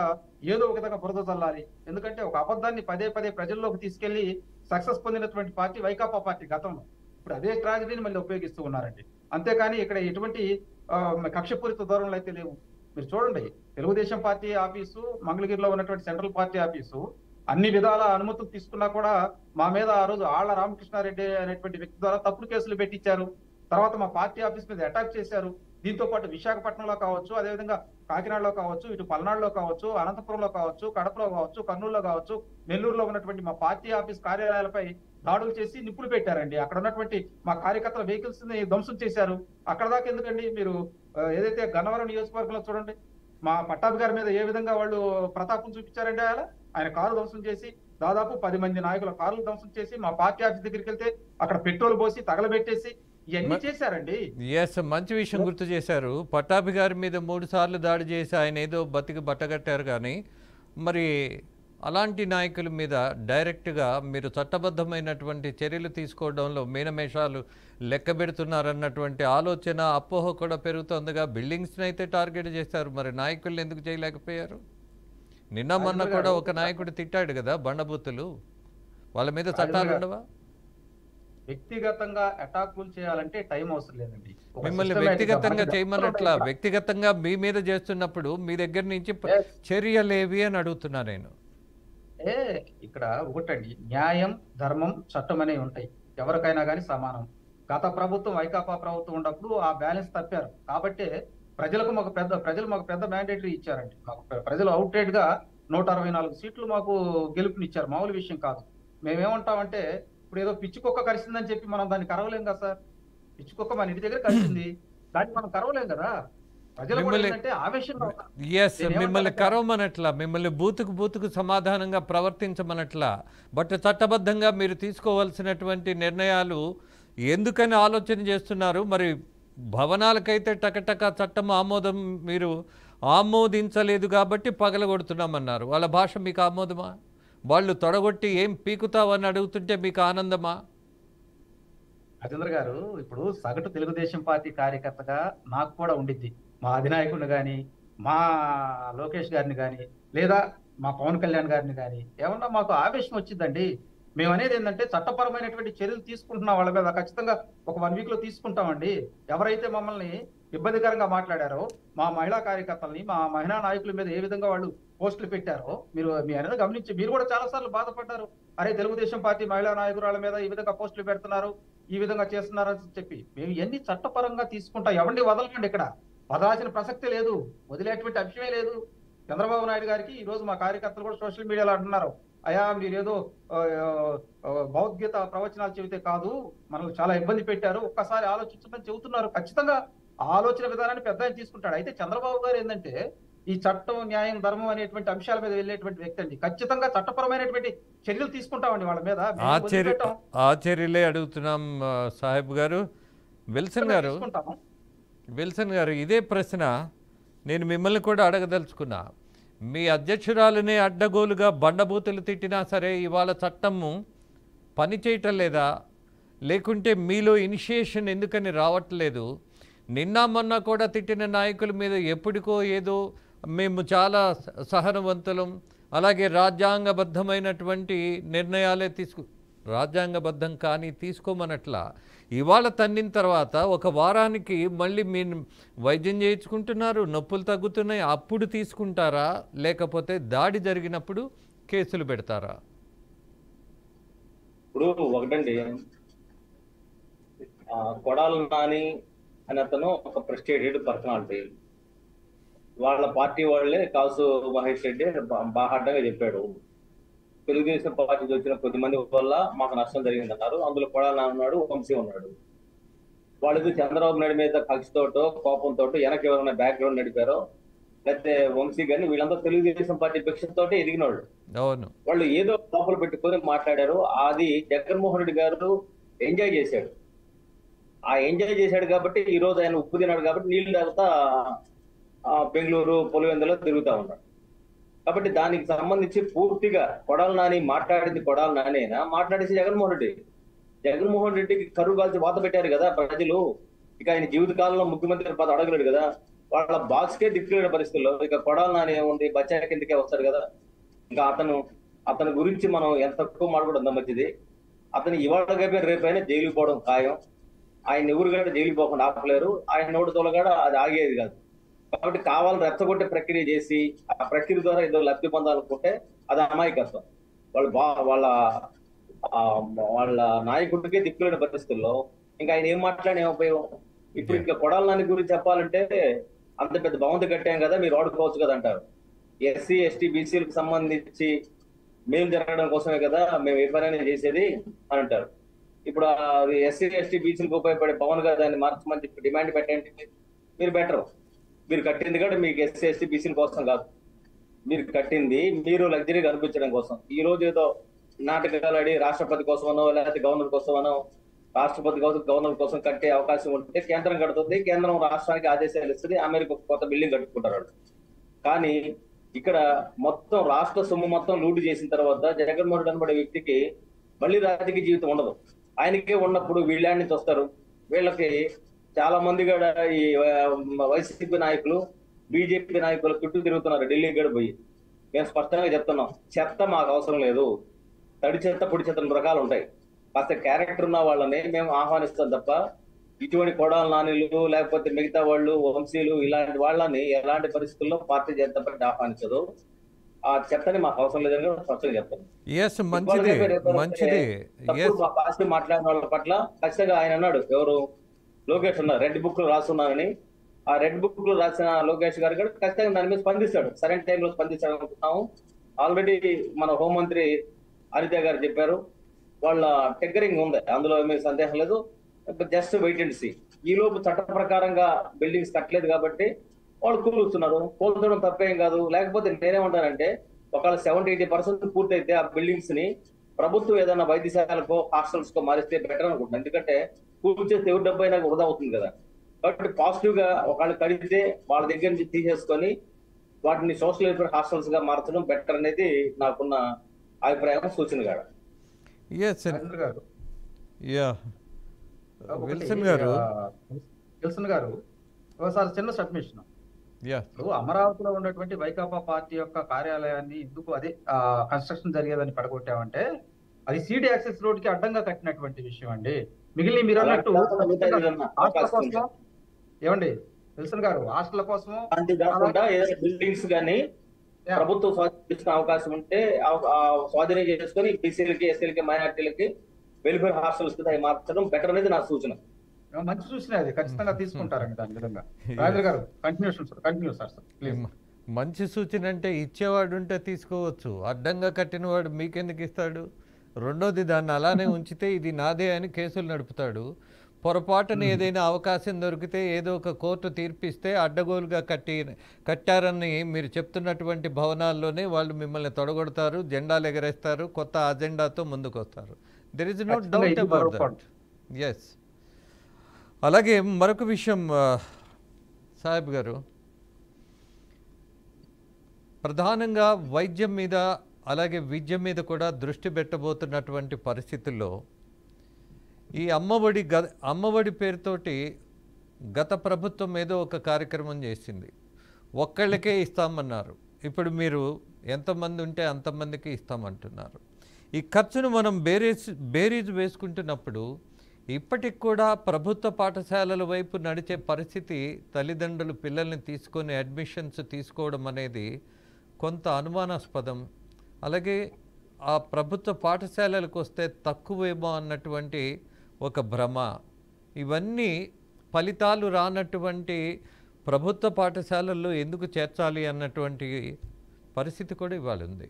ఏదో ఒక విధంగా బురద చల్లాలి. ఎందుకంటే ఒక అబద్ధాన్ని పదే పదే ప్రజల్లోకి తీసుకెళ్లి సక్సెస్ పొందినటువంటి పార్టీ వైకాపా పార్టీ గతంలో. ఇప్పుడు అదే ట్రాజడీని మళ్ళీ ఉపయోగిస్తూ ఉన్నారండి. అంతేకాని ఇక్కడ ఎటువంటి కక్షపూరిత ధోరణులు అయితే లేవు. మీరు చూడండి, తెలుగుదేశం పార్టీ ఆఫీసు, మంగళగిరిలో ఉన్నటువంటి సెంట్రల్ పార్టీ ఆఫీసు అన్ని విధాల అనుమతులు తీసుకున్నా కూడా మా మీద ఆ రోజు ఆళ్ల రామకృష్ణారెడ్డి అనేటువంటి వ్యక్తి ద్వారా తప్పుడు కేసులు పెట్టించారు. తర్వాత మా పార్టీ ఆఫీస్ మీద అటాక్ చేశారు. దీంతో పాటు విశాఖపట్నంలో కావచ్చు, అదేవిధంగా కాకినాడలో కావచ్చు, ఇటు పల్నాడులో కావచ్చు, అనంతపురంలో కావచ్చు, కడపలో కావచ్చు, కర్నూలులో కావచ్చు, నెల్లూరులో ఉన్నటువంటి మా పార్టీ ఆఫీస్ కార్యాలయాలపై దాడులు చేసి నిప్పులు పెట్టారండి. అక్కడ ఉన్నటువంటి మా కార్యకర్తల వెహికల్స్ ని ధ్వంసం చేశారు. అక్కడ దాకా ఎందుకండి? మీరు ఏదైతే గన్నవరం నియోజకవర్గంలో చూడండి, మా పట్టాభి గారి మీద ఏ విధంగా వాళ్ళు ప్రతాపం చూపించారండి. ఆయన కారు ధ్వంసం చేసి దాదాపు 10 మంది నాయకుల కార్లు ధ్వంసం చేసి మా పార్టీ ఆఫీస్ దగ్గరికి వెళ్తే అక్కడ పెట్రోల్ పోసి తగలబెట్టేసి ఇవన్నీ చేశారండి. మంచి విషయం గుర్తు చేశారు. పట్టాభి గారి మీద 3 సార్లు దాడి చేసి ఆయన ఏదో బతికి బట్టగట్టారు. కానీ మరి అలాంటి నాయకుల మీద డైరెక్ట్గా మీరు చట్టబద్ధమైనటువంటి చర్యలు తీసుకోవడంలో మీనమేషాలు లెక్క పెడుతున్నారన్నటువంటి ఆలోచన, అపోహ కూడా పెరుగుతుందిగా. బిల్డింగ్స్ని అయితే టార్గెట్ చేశారు, మరి నాయకుల్ని ఎందుకు చేయలేకపోయారు? నిన్న మొన్న కూడా ఒక నాయకుడు తిట్టాడు కదా, బండబూతులు. వాళ్ళ మీద చట్టాలు ఉండవా? వ్యక్తిగతంగా అటాకులు చేయాలంటే టైం అవసరం లేదండి. మిమ్మల్ని వ్యక్తిగతంగా చేయమన్నట్లా, వ్యక్తిగతంగా మీ మీద చేస్తున్నప్పుడు మీ దగ్గర నుంచి చర్యలేవి అని అడుగుతున్నా నేను. ఇక్కడ ఒకటండి, న్యాయం, ధర్మం, చట్టం అనేవి ఉంటాయి. ఎవరికైనా కానీ సమానం. గత ప్రభుత్వం, వైకాపా ప్రభుత్వం ఉన్నప్పుడు ఆ బ్యాలెన్స్ తప్పారు. కాబట్టి ప్రజలు మాకు పెద్ద మ్యాండేటరీ ఇచ్చారండి. మాకు ప్రజలు అవుట్రేట్ గా 164 సీట్లు మాకు గెలుపునిచ్చారు. మామూలు విషయం కాదు. మేమేమంటామంటే, ఇప్పుడు ఏదో పిచ్చుకొక్క కరిసిందని చెప్పి మనం దాన్ని కరవలేం కదా సార్. పిచ్చుకొక్క మన ఇంటి దగ్గర కలిసింది, దాన్ని మనం కరవలేం కదా. ప్రజలు మిమ్మల్ని కరవమనట్లా, మిమ్మల్ని బూతుకు సమాధానంగా ప్రవర్తించమనట్లా. బట్ చట్టబద్ధంగా మీరు తీసుకోవాల్సినటువంటి నిర్ణయాలు ఎందుకని ఆలోచన చేస్తున్నారు? మరి భవనాలకైతే టకటక చట్టం మీరు ఆమోదించలేదు కాబట్టి పగలగొడుతున్నామన్నారు. వాళ్ళ భాష మీకు ఆమోదమా? వాళ్ళు తొడగొట్టి ఏం పీకుతావని అడుగుతుంటే మీకు ఆనందమా? రాజేంద్ర గారు, ఇప్పుడు సగటు తెలుగుదేశం పార్టీ కార్యకర్తగా నాకు కూడా ఉండిద్ది. మా అధినాయకుడిని కానీ, మా లోకేష్ గారిని కానీ, లేదా మా పవన్ కళ్యాణ్ గారిని కానీ ఏమన్నా మాకు ఆవేశం వచ్చిందండి. మేము అనేది ఏంటంటే, చట్టపరమైనటువంటి చర్యలు తీసుకుంటున్నాం వాళ్ళ మీద. ఖచ్చితంగా ఒక 1 వీక్ లో తీసుకుంటామండి. ఎవరైతే మమ్మల్ని ఇబ్బందికరంగా మాట్లాడారో, మా మహిళా కార్యకర్తల్ని, మా మహిళా నాయకుల మీద ఏ విధంగా వాళ్ళు పోస్టులు పెట్టారో మీ అనేది గమనించి మీరు కూడా చాలా సార్లు బాధపడ్డారు. అరే, తెలుగుదేశం పార్టీ మహిళా నాయకురాల మీద ఈ విధంగా పోస్టులు పెడుతున్నారు, ఈ విధంగా చేస్తున్నారు అని చెప్పి. మేము ఇవన్నీ చట్టపరంగా తీసుకుంటాం. ఎవరిని వదలకండి. ఇక్కడ వదలాల్సిన ప్రసక్తే లేదు, వదిలేటువంటి అంశమే లేదు. చంద్రబాబు నాయుడు గారికి ఈ రోజు మా కార్యకర్తలు కూడా సోషల్ మీడియాలో అంటున్నారు, అయ్యా మీరేదో భగవద్గీత ప్రవచనాలు చెబితే కాదు, మనకు చాలా ఇబ్బంది పెట్టారు, ఒక్కసారి ఆలోచించమని చెబుతున్నారు. ఖచ్చితంగా ఆలోచన విధానాన్ని పెద్ద ఆయన తీసుకుంటాడు. అయితే చంద్రబాబు గారు ఏంటంటే, ఈ చట్టం, న్యాయం, ధర్మం అనేటువంటి అంశాల మీద వెళ్ళేటువంటి వ్యక్తి అండి. ఖచ్చితంగా చట్టపరమైనటువంటి చర్యలు తీసుకుంటామండి వాళ్ళ మీద. ఆ చర్యలే అడుగుతున్నాం సాహెబ్ గారు. విల్సన్ గారు, ఇదే ప్రశ్న నేను మిమ్మల్ని కూడా అడగదలుచుకున్నా. మీ అధ్యక్షురాలనే అడ్డగోలుగా బండబూతులు తిట్టినా సరే ఇవాళ చట్టము పనిచేయటం లేదా? లేకుంటే మీలో ఇనిషియేషన్ ఎందుకని రావట్లేదు? నిన్న మొన్న కూడా తిట్టిన నాయకుల మీద ఎప్పటికో ఏదో మేము చాలా సహనవంతులం, అలాగే రాజ్యాంగబద్ధమైనటువంటి నిర్ణయాలే రాజ్యాంగబద్ధం కానీ తీసుకోమనట్లా. ఇవాళ తన్నిన తర్వాత ఒక వారానికి మళ్ళీ మీరు వైద్యం చేయించుకుంటున్నారు, నొప్పులు తగ్గుతున్నాయి, అప్పుడు తీసుకుంటారా? లేకపోతే దాడి జరిగినప్పుడు కేసులు పెడతారా? ఇప్పుడు ఒకటండి, కొడాలి నాని అని అతను ఒక ప్రెస్టేటెడ్ పర్సనాలిటీ. వాళ్ళ పార్టీ వాళ్ళే కాసు మహేష్ రెడ్డి బాహాటంగా చెప్పాడు, తెలుగుదేశం పార్టీకి వచ్చిన కొద్దిమంది వల్ల మాకు నష్టం జరిగిందన్నారు. అందులో కొడాలి నాని ఉన్నాడు, వంశీ ఉన్నాడు. వాళ్ళకి చంద్రబాబు నాయుడు మీద కక్షతోటో కోపంతో వెనక ఎవరైనా బ్యాక్గ్రౌండ్ నడిపారో, లేకపోతే వంశీ గారిని, వీళ్ళంతా తెలుగుదేశం పార్టీ భిక్షతో ఎదిగిన వాళ్ళు. వాళ్ళు ఏదో లోపల పెట్టుకొని మాట్లాడారు. అది జగన్మోహన్ రెడ్డి గారు ఎంజాయ్ చేశాడు. ఆ ఎంజాయ్ చేశాడు కాబట్టి ఈ రోజు ఆయన ఉప్పు తిన్నాడు కాబట్టి నీళ్లు తాగుతా బెంగళూరు పులివెందులో తిరుగుతా ఉన్నాడు. కాబట్టి దానికి సంబంధించి పూర్తిగా కొడాలి నాని మాట్లాడింది కొడాలి నానేనా, మాట్లాడేసి జగన్మోహన్ రెడ్డికి కరువు కాల్చి వాత పెట్టారు కదా ప్రజలు. ఇక ఆయన జీవితకాలంలో ముఖ్యమంత్రి పదవి అడగలేడు కదా. వాళ్ళ బాక్స్కే దిక్కులేని పరిస్థితుల్లో ఇక కొడాలి నాని ఏముంది, బచ్చా కిందకే వస్తాడు కదా. ఇంకా అతని గురించి మనం ఎంత తక్కువ మాట్లాడడం మంచిది. అతను ఇవాళ రేపైనా జైలుకి పోవడం ఖాయం. ఆయన ఎవరు కూడా జైలుకి పోకుండా ఆపలేరు. ఆయన నోటి తోలగాడ అది ఆగేది కాదు. కాబట్టి కావాలని రెచ్చగొట్టే ప్రక్రియ చేసి ఆ ప్రక్రియ ద్వారా ఏదో లబ్ధి పొందాలనుకుంటే అది అమాయకత్వం. వాళ్ళు వాళ్ళ నాయకుడికే దిక్కులేని పరిస్థితుల్లో ఇంకా ఆయన ఏం మాట్లాడి ఏం ఉపయోగం? ఇప్పుడు ఇంకా కొడాలి నాని గురించి చెప్పాలంటే అంత పెద్ద భవంతి కట్టాం కదా, మీరు వాడుకోవచ్చు కదా అంటారు. ఎస్సీ ఎస్టీ బీసీలకు సంబంధించి మేలు జరగడం కోసమే కదా మేము ఏ పనైనా చేసేది అని అంటారు. ఇప్పుడు ఎస్సీ ఎస్టీ బీసీలకు ఉపయోగపడే పవన్ గారు దాన్ని మార్చమని చెప్పి డిమాండ్ పెట్టండి. మీరు బెటర్. మీరు కట్టింది కూడా మీకు ఎస్సీ ఎస్టీ బీసీల కోసం కాదు, మీరు కట్టింది మీరు లగ్జరీగా అనిపించడం కోసం. ఈ రోజు ఏదో నాటకాలు ఆడి రాష్ట్రపతి కోసమనో లేకపోతే గవర్నర్ కోసమనో, రాష్ట్రపతి గవర్నర్ కోసం కట్టే అవకాశం ఉంటే కేంద్రం కడుతుంది, కేంద్రం రాష్ట్రానికి ఆదేశాలు ఇస్తుంది, అమెరికా కొత్త బిల్డింగ్ కట్టుకుంటారు. కానీ ఇక్కడ మొత్తం రాష్ట్ర సొమ్ము మొత్తం లూటు చేసిన తర్వాత జగన్మోహన్ రెడ్డి అనబడే వ్యక్తికి మళ్ళీ రాజకీయ జీవితం ఉండదు. ఆయనకే ఉన్నప్పుడు వీళ్ళ నుంచి వస్తారు. వీళ్ళకి చాలా మంది కూడా ఈ వైసీపీ నాయకులు బీజేపీ నాయకులు చుట్టూ తిరుగుతున్నారు ఢిల్లీ గడ పోయి. మేము స్పష్టంగా చెప్తున్నాం, చెత్త మాకు అవసరం లేదు. తడి చెత్త పొడి చెత్త రకాలు ఉంటాయి. కాస్త క్యారెక్టర్ ఉన్న వాళ్ళని మేము ఆహ్వానిస్తాం తప్ప ఇటువంటి కొడాలి నానిలు లేకపోతే మిగతా వాళ్ళు వంశీలు ఇలాంటి వాళ్ళని ఎలాంటి పరిస్థితుల్లో పార్టీ జనతా పార్టీ ఆహ్వానించదు. ఆ చెత్తని మాకు అవసరం లేదని స్పష్టంగా చెప్తాను. మా పార్టీ మాట్లాడిన వాళ్ళ పట్ల ఖచ్చితంగా ఆయన అన్నాడు, ఎవరు లోకేష్ ఉన్నారు, రెడ్ బుక్ లో రాస్తున్నానని. ఆ రెడ్ బుక్ లో రాసిన లోకేష్ గారు కూడా ఖచ్చితంగా దాని మీద స్పందిస్తాడు, సరైన టైంలో స్పందిస్తాడు అనుకుంటున్నాము. ఆల్రెడీ మన హోంమంత్రి అనిత గారు చెప్పారు, వాళ్ళ టెక్కరింగ్ ఉంది, అందులో ఏమీ సందేహం లేదు. Just wait and see. ఈ లోపు చట్ట ప్రకారంగా బిల్డింగ్స్ కట్టలేదు కాబట్టి వాళ్ళు కూలుస్తున్నారు. కూల్చడం తప్పేం కాదు. లేకపోతే నేనేమంటానంటే ఒకవేళ 70-80% పూర్తయితే ఆ బిల్డింగ్స్ ని ప్రభుత్వం ఏదైనా వైద్యశాలకో హాస్టల్స్ కో మారిస్తే బెటర్ అనుకుంటున్నాను. ఎందుకంటే కూల్చేస్తే ఎవరి డబ్బు అయినా వృధా అవుతుంది కదా. కాబట్టి పాజిటివ్ గా ఒకళ్ళు కడిగితే వాళ్ళ దగ్గర నుంచి తీసేసుకొని వాటిని సోషల్ వెల్ఫేర్ హాస్టల్స్ గా మార్చడం బెటర్ అనేది నాకున్న అభిప్రాయం, సూచన గారు. విల్సన్ గారు ఒకసారి చిన్న సబ్మిషన్. ఇప్పుడు అమరావతిలో ఉన్నటువంటి వైకాపా పార్టీ యొక్క కార్యాలయాన్ని ఎందుకు అదే కన్స్ట్రక్షన్ జరిగేదని పడగొట్టామంటే అది సీడీ యాక్సెస్ రోడ్ కి అడ్డంగా కట్టినటువంటి విషయం అండి. మిగిలిన మీరు అన్నట్టు ఏమండి విల్సన్ గారు, హాస్టల్ కోసం బిల్డింగ్స్ కానీ ప్రభుత్వం స్వాధీనించిన అవకాశం ఉంటే స్వాధీనం చేసుకుని బీసీలకి ఎస్సీలకి మైనార్టీలకి వెల్ఫేర్ హాస్టల్స్ మార్చడం బెటర్ అనేది నా సూచన. మంచి సూచన, అది ఖచ్చితంగా తీసుకుంటారండి దాని విధంగా. రాజేంద్ర గారు కంటిన్యూ సార్ ప్లీజ్. మంచి సూచన అంటే ఇచ్చేవాడు ఉంటే తీసుకోవచ్చు, అడ్డంగా కట్టినవాడు మీకెందుకు ఇస్తాడు? రెండోది దాన్ని అలానే ఉంచితే ఇది నాదే అని కేసులు నడుపుతాడు. పొరపాటున ఏదైనా అవకాశం దొరికితే ఏదో ఒక కోర్టు తీర్పిస్తే అడ్డగోలుగా కట్టారని మీరు చెప్తున్నటువంటి భవనాల్లోనే వాళ్ళు మిమ్మల్ని తొడగొడతారు, జెండాలు ఎగరేస్తారు, కొత్త అజెండాతో ముందుకు వస్తారు. There is no doubt about that. Yes. అలాగే మరొక విషయం సాహెబ్ గారు, ప్రధానంగా వైద్యం మీద అలాగే విద్య మీద కూడా దృష్టి పెట్టబోతున్నటువంటి పరిస్థితుల్లో ఈ అమ్మఒడి పేరుతోటి గత ప్రభుత్వం ఏదో ఒక కార్యక్రమం చేసింది. ఒక్కళ్ళకే ఇస్తామన్నారు, ఇప్పుడు ఎంతమంది ఉంటే అంతమందికి ఇస్తామంటున్నారు. ఈ ఖర్చును మనం బేరీజ్ వేసుకుంటున్నప్పుడు ఇప్పటికి కూడా ప్రభుత్వ పాఠశాలల వైపు నడిచే పరిస్థితి, తల్లిదండ్రులు పిల్లల్ని తీసుకొని అడ్మిషన్స్ తీసుకోవడం అనేది కొంత అనుమానాస్పదం. అలాగే ఆ ప్రభుత్వ పాఠశాలలకు వస్తే తక్కువేమో అన్నటువంటి ఒక భ్రమ, ఇవన్నీ ఫలితాలు రానటువంటి ప్రభుత్వ పాఠశాలల్లో ఎందుకు చేర్చాలి అన్నటువంటి పరిస్థితి కూడా ఇవాళ ఉంది.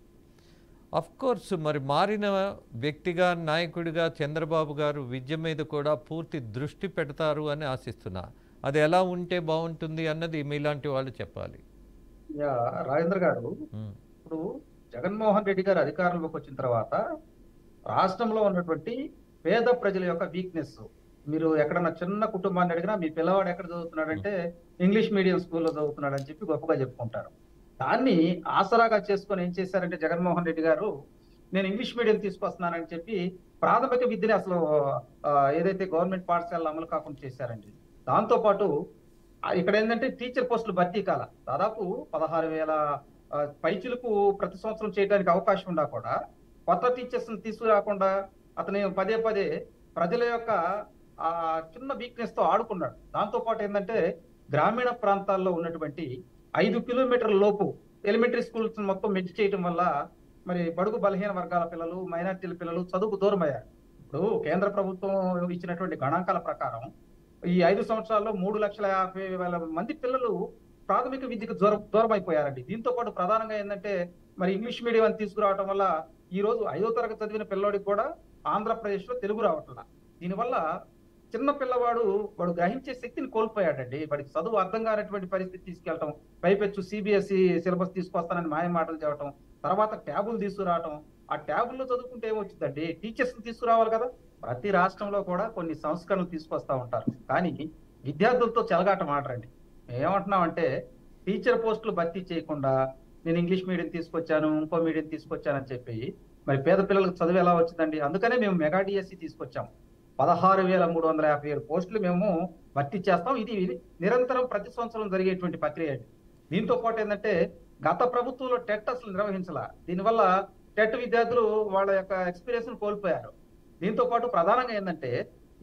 కోర్స్ మరి మారిన వ్యక్తిగా నాయకుడిగా చంద్రబాబు గారు విద్య మీద కూడా పూర్తి దృష్టి పెడతారు అని ఆశిస్తున్నా. అది ఎలా ఉంటే బాగుంటుంది అన్నది మీలాంటి వాళ్ళు చెప్పాలి. రాజేంద్ర గారు, ఇప్పుడు జగన్మోహన్ రెడ్డి గారు అధికారంలోకి వచ్చిన తర్వాత రాష్ట్రంలో ఉన్నటువంటి పేద ప్రజల యొక్క వీక్నెస్, మీరు ఎక్కడన్నా చిన్న కుటుంబాన్ని అడిగినా మీ పిల్లవాడు ఎక్కడ చదువుతున్నాడంటే ఇంగ్లీష్ మీడియం స్కూల్లో చదువుతున్నాడు అని చెప్పి గొప్పగా చెప్పుకుంటారు. దాన్ని ఆసరాగా చేసుకొని ఏం చేశారంటే జగన్మోహన్ రెడ్డి గారు, నేను ఇంగ్లీష్ మీడియం తీసుకొస్తున్నానని చెప్పి ప్రాథమిక విద్యని అసలు ఏదైతే గవర్నమెంట్ పాఠశాలలో అమలు కాకుండా చేశారండి. దాంతోపాటు ఇక్కడ ఏంటంటే టీచర్ పోస్టులు భర్తీ కాల దాదాపు 16,000 పైచులకు ప్రతి సంవత్సరం చేయడానికి అవకాశం ఉన్నా కూడా కొత్త టీచర్స్ ని తీసుకురాకుండా అతను పదే పదే ప్రజల యొక్క ఆ చిన్న వీక్నెస్ తో ఆడుకున్నాడు. దాంతో పాటు ఏంటంటే గ్రామీణ ప్రాంతాల్లో ఉన్నటువంటి 5 కిలోమీటర్ల లోపు ఎలిమెంటరీ స్కూల్స్ మొత్తం మెర్జ్ చేయడం వల్ల మరి బడుగు బలహీన వర్గాల పిల్లలు, మైనార్టీల పిల్లలు చదువుకు దూరం అయ్యారు. ఇప్పుడు కేంద్ర ప్రభుత్వం ఇచ్చినటువంటి గణాంకాల ప్రకారం ఈ 5 సంవత్సరాల్లో 3,50,000 మంది పిల్లలు ప్రాథమిక విద్యకు దూరం అయిపోయారండి. దీంతో పాటు ప్రధానంగా ఏంటంటే మరి ఇంగ్లీష్ మీడియం అని తీసుకురావడం వల్ల ఈ రోజు 5వ తరగతి చదివిన పిల్లోడికి కూడా ఆంధ్రప్రదేశ్ లో తెలుగు రావట్లా. దీనివల్ల చిన్న పిల్లవాడు వాడు గ్రహించే శక్తిని కోల్పోయాడండి. వాడికి చదువు అర్థం కానటువంటి పరిస్థితి తీసుకెళ్ళటం, పైపెచ్చు సిబిఎస్ఈ సిలబస్ తీసుకొస్తానని మాయ మాటలు చెప్పడం, తర్వాత ట్యాబులు తీసుకురావటం. ఆ ట్యాబుల్లో చదువుకుంటే ఏమొచ్చిందండి, టీచర్స్ తీసుకురావాలి కదా. ప్రతి రాష్ట్రంలో కూడా కొన్ని సంస్కరణలు తీసుకొస్తా ఉంటారు, కానీ విద్యార్థులతో చెలగాటం ఆడరండి. ఏమంటున్నామంటే టీచర్ పోస్టులు భర్తీ చేయకుండా నేను ఇంగ్లీష్ మీడియం తీసుకొచ్చాను, ఇంకో మీడియం తీసుకొచ్చానని చెప్పి మరి పేద పిల్లలకు చదువు ఎలా వచ్చిందండి. అందుకనే మేము మెగా డిఎస్సి తీసుకొచ్చాం. 16,357 పోస్టులు మేము భర్తీ చేస్తాం. ఇది నిరంతరం ప్రతి సంవత్సరం జరిగేటువంటి ప్రక్రియ అండి. దీంతో పాటు ఏంటంటే గత ప్రభుత్వంలో టెట్ అసలు నిర్వహించాల. దీనివల్ల టెట్ విద్యార్థులు వాళ్ళ యొక్క ఎక్స్పీరియన్స్ కోల్పోయారు. దీంతో పాటు ప్రధానంగా ఏంటంటే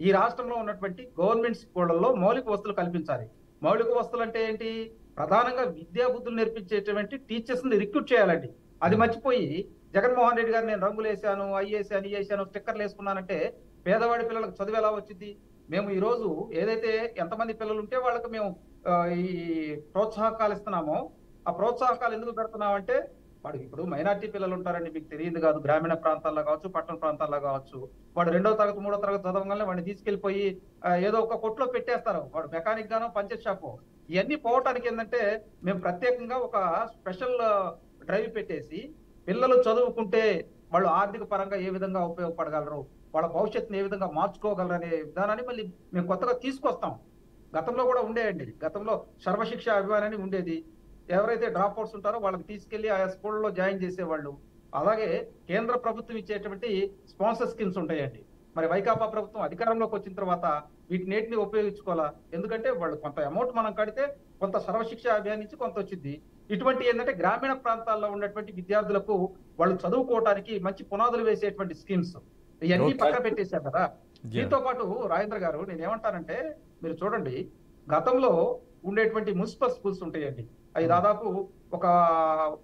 ఈ రాష్ట్రంలో ఉన్నటువంటి గవర్నమెంట్ స్కూళ్లలో మౌలిక వసతులు కల్పించాలి. మౌలిక వసతులు అంటే ఏంటి, ప్రధానంగా విద్యా బుద్ధులు నేర్పించేటువంటి టీచర్స్ ని రిక్రూట్ చేయాలండి. అది మర్చిపోయి జగన్మోహన్ రెడ్డి గారు నేను రంగులు వేసాను, అయ్యేసాను, వేసాను, స్టిక్కర్లు వేసుకున్నానంటే పేదవాడి పిల్లలకు చదువు ఎలా వచ్చింది. మేము ఈ రోజు ఏదైతే ఎంతమంది పిల్లలు ఉంటే వాళ్ళకి మేము ఈ ప్రోత్సాహకాలు ఇస్తున్నామో ఆ ప్రోత్సాహకాలు ఎందుకు పెడుతున్నామంటే వాడు ఇప్పుడు మైనార్టీ పిల్లలు ఉంటారండి, మీకు తెలియదు కాదు. గ్రామీణ ప్రాంతాల్లో కావచ్చు, పట్టణ ప్రాంతాల్లో కావచ్చు, వాడు 2వ తరగతి 3వ తరగతి చదవగానే వాడిని తీసుకెళ్లిపోయి ఏదో ఒక కొట్లో పెట్టేస్తారు. వాడు మెకానిక్ గానో పంచర్ షాపు. ఇవన్నీ పోవటానికి ఏంటంటే మేము ప్రత్యేకంగా ఒక స్పెషల్ డ్రైవ్ పెట్టేసి పిల్లలు చదువుకుంటే వాళ్ళు ఆర్థిక పరంగా ఏ విధంగా ఉపయోగపడగలరు, వాళ్ళ భవిష్యత్తుని ఏ విధంగా మార్చుకోగలరు అనే విధానాన్ని మళ్ళీ మేము కొత్తగా తీసుకొస్తాం. గతంలో కూడా ఉండేయండి. గతంలో సర్వశిక్ష అభియాన్ ఉండేది. ఎవరైతే డ్రాప్ అవుట్స్ ఉంటారో వాళ్ళకి తీసుకెళ్లి ఆయా స్కూళ్ళలో జాయిన్ చేసేవాళ్ళు. అలాగే కేంద్ర ప్రభుత్వం ఇచ్చేటువంటి స్పాన్సర్ స్కీమ్స్ ఉంటాయండి. మరి వైకాపా ప్రభుత్వం అధికారంలోకి వచ్చిన తర్వాత వీటిని ఉపయోగించుకోవాలా. ఎందుకంటే వాళ్ళు కొంత అమౌంట్ మనం కడితే కొంత సర్వశిక్ష అభియాన్ నుంచి కొంత వచ్చింది. ఇటువంటి ఏంటంటే గ్రామీణ ప్రాంతాల్లో ఉన్నటువంటి విద్యార్థులకు వాళ్ళు చదువుకోవడానికి మంచి పునాదులు వేసేటువంటి స్కీమ్స్ ఇవన్నీ పక్కన పెట్టేశారు కదా. దీంతో పాటు రాజేంద్ర గారు నేను ఏమంటానంటే మీరు చూడండి, గతంలో ఉండేటువంటి మున్సిపల్ స్కూల్స్ ఉంటాయండి. అవి దాదాపు ఒక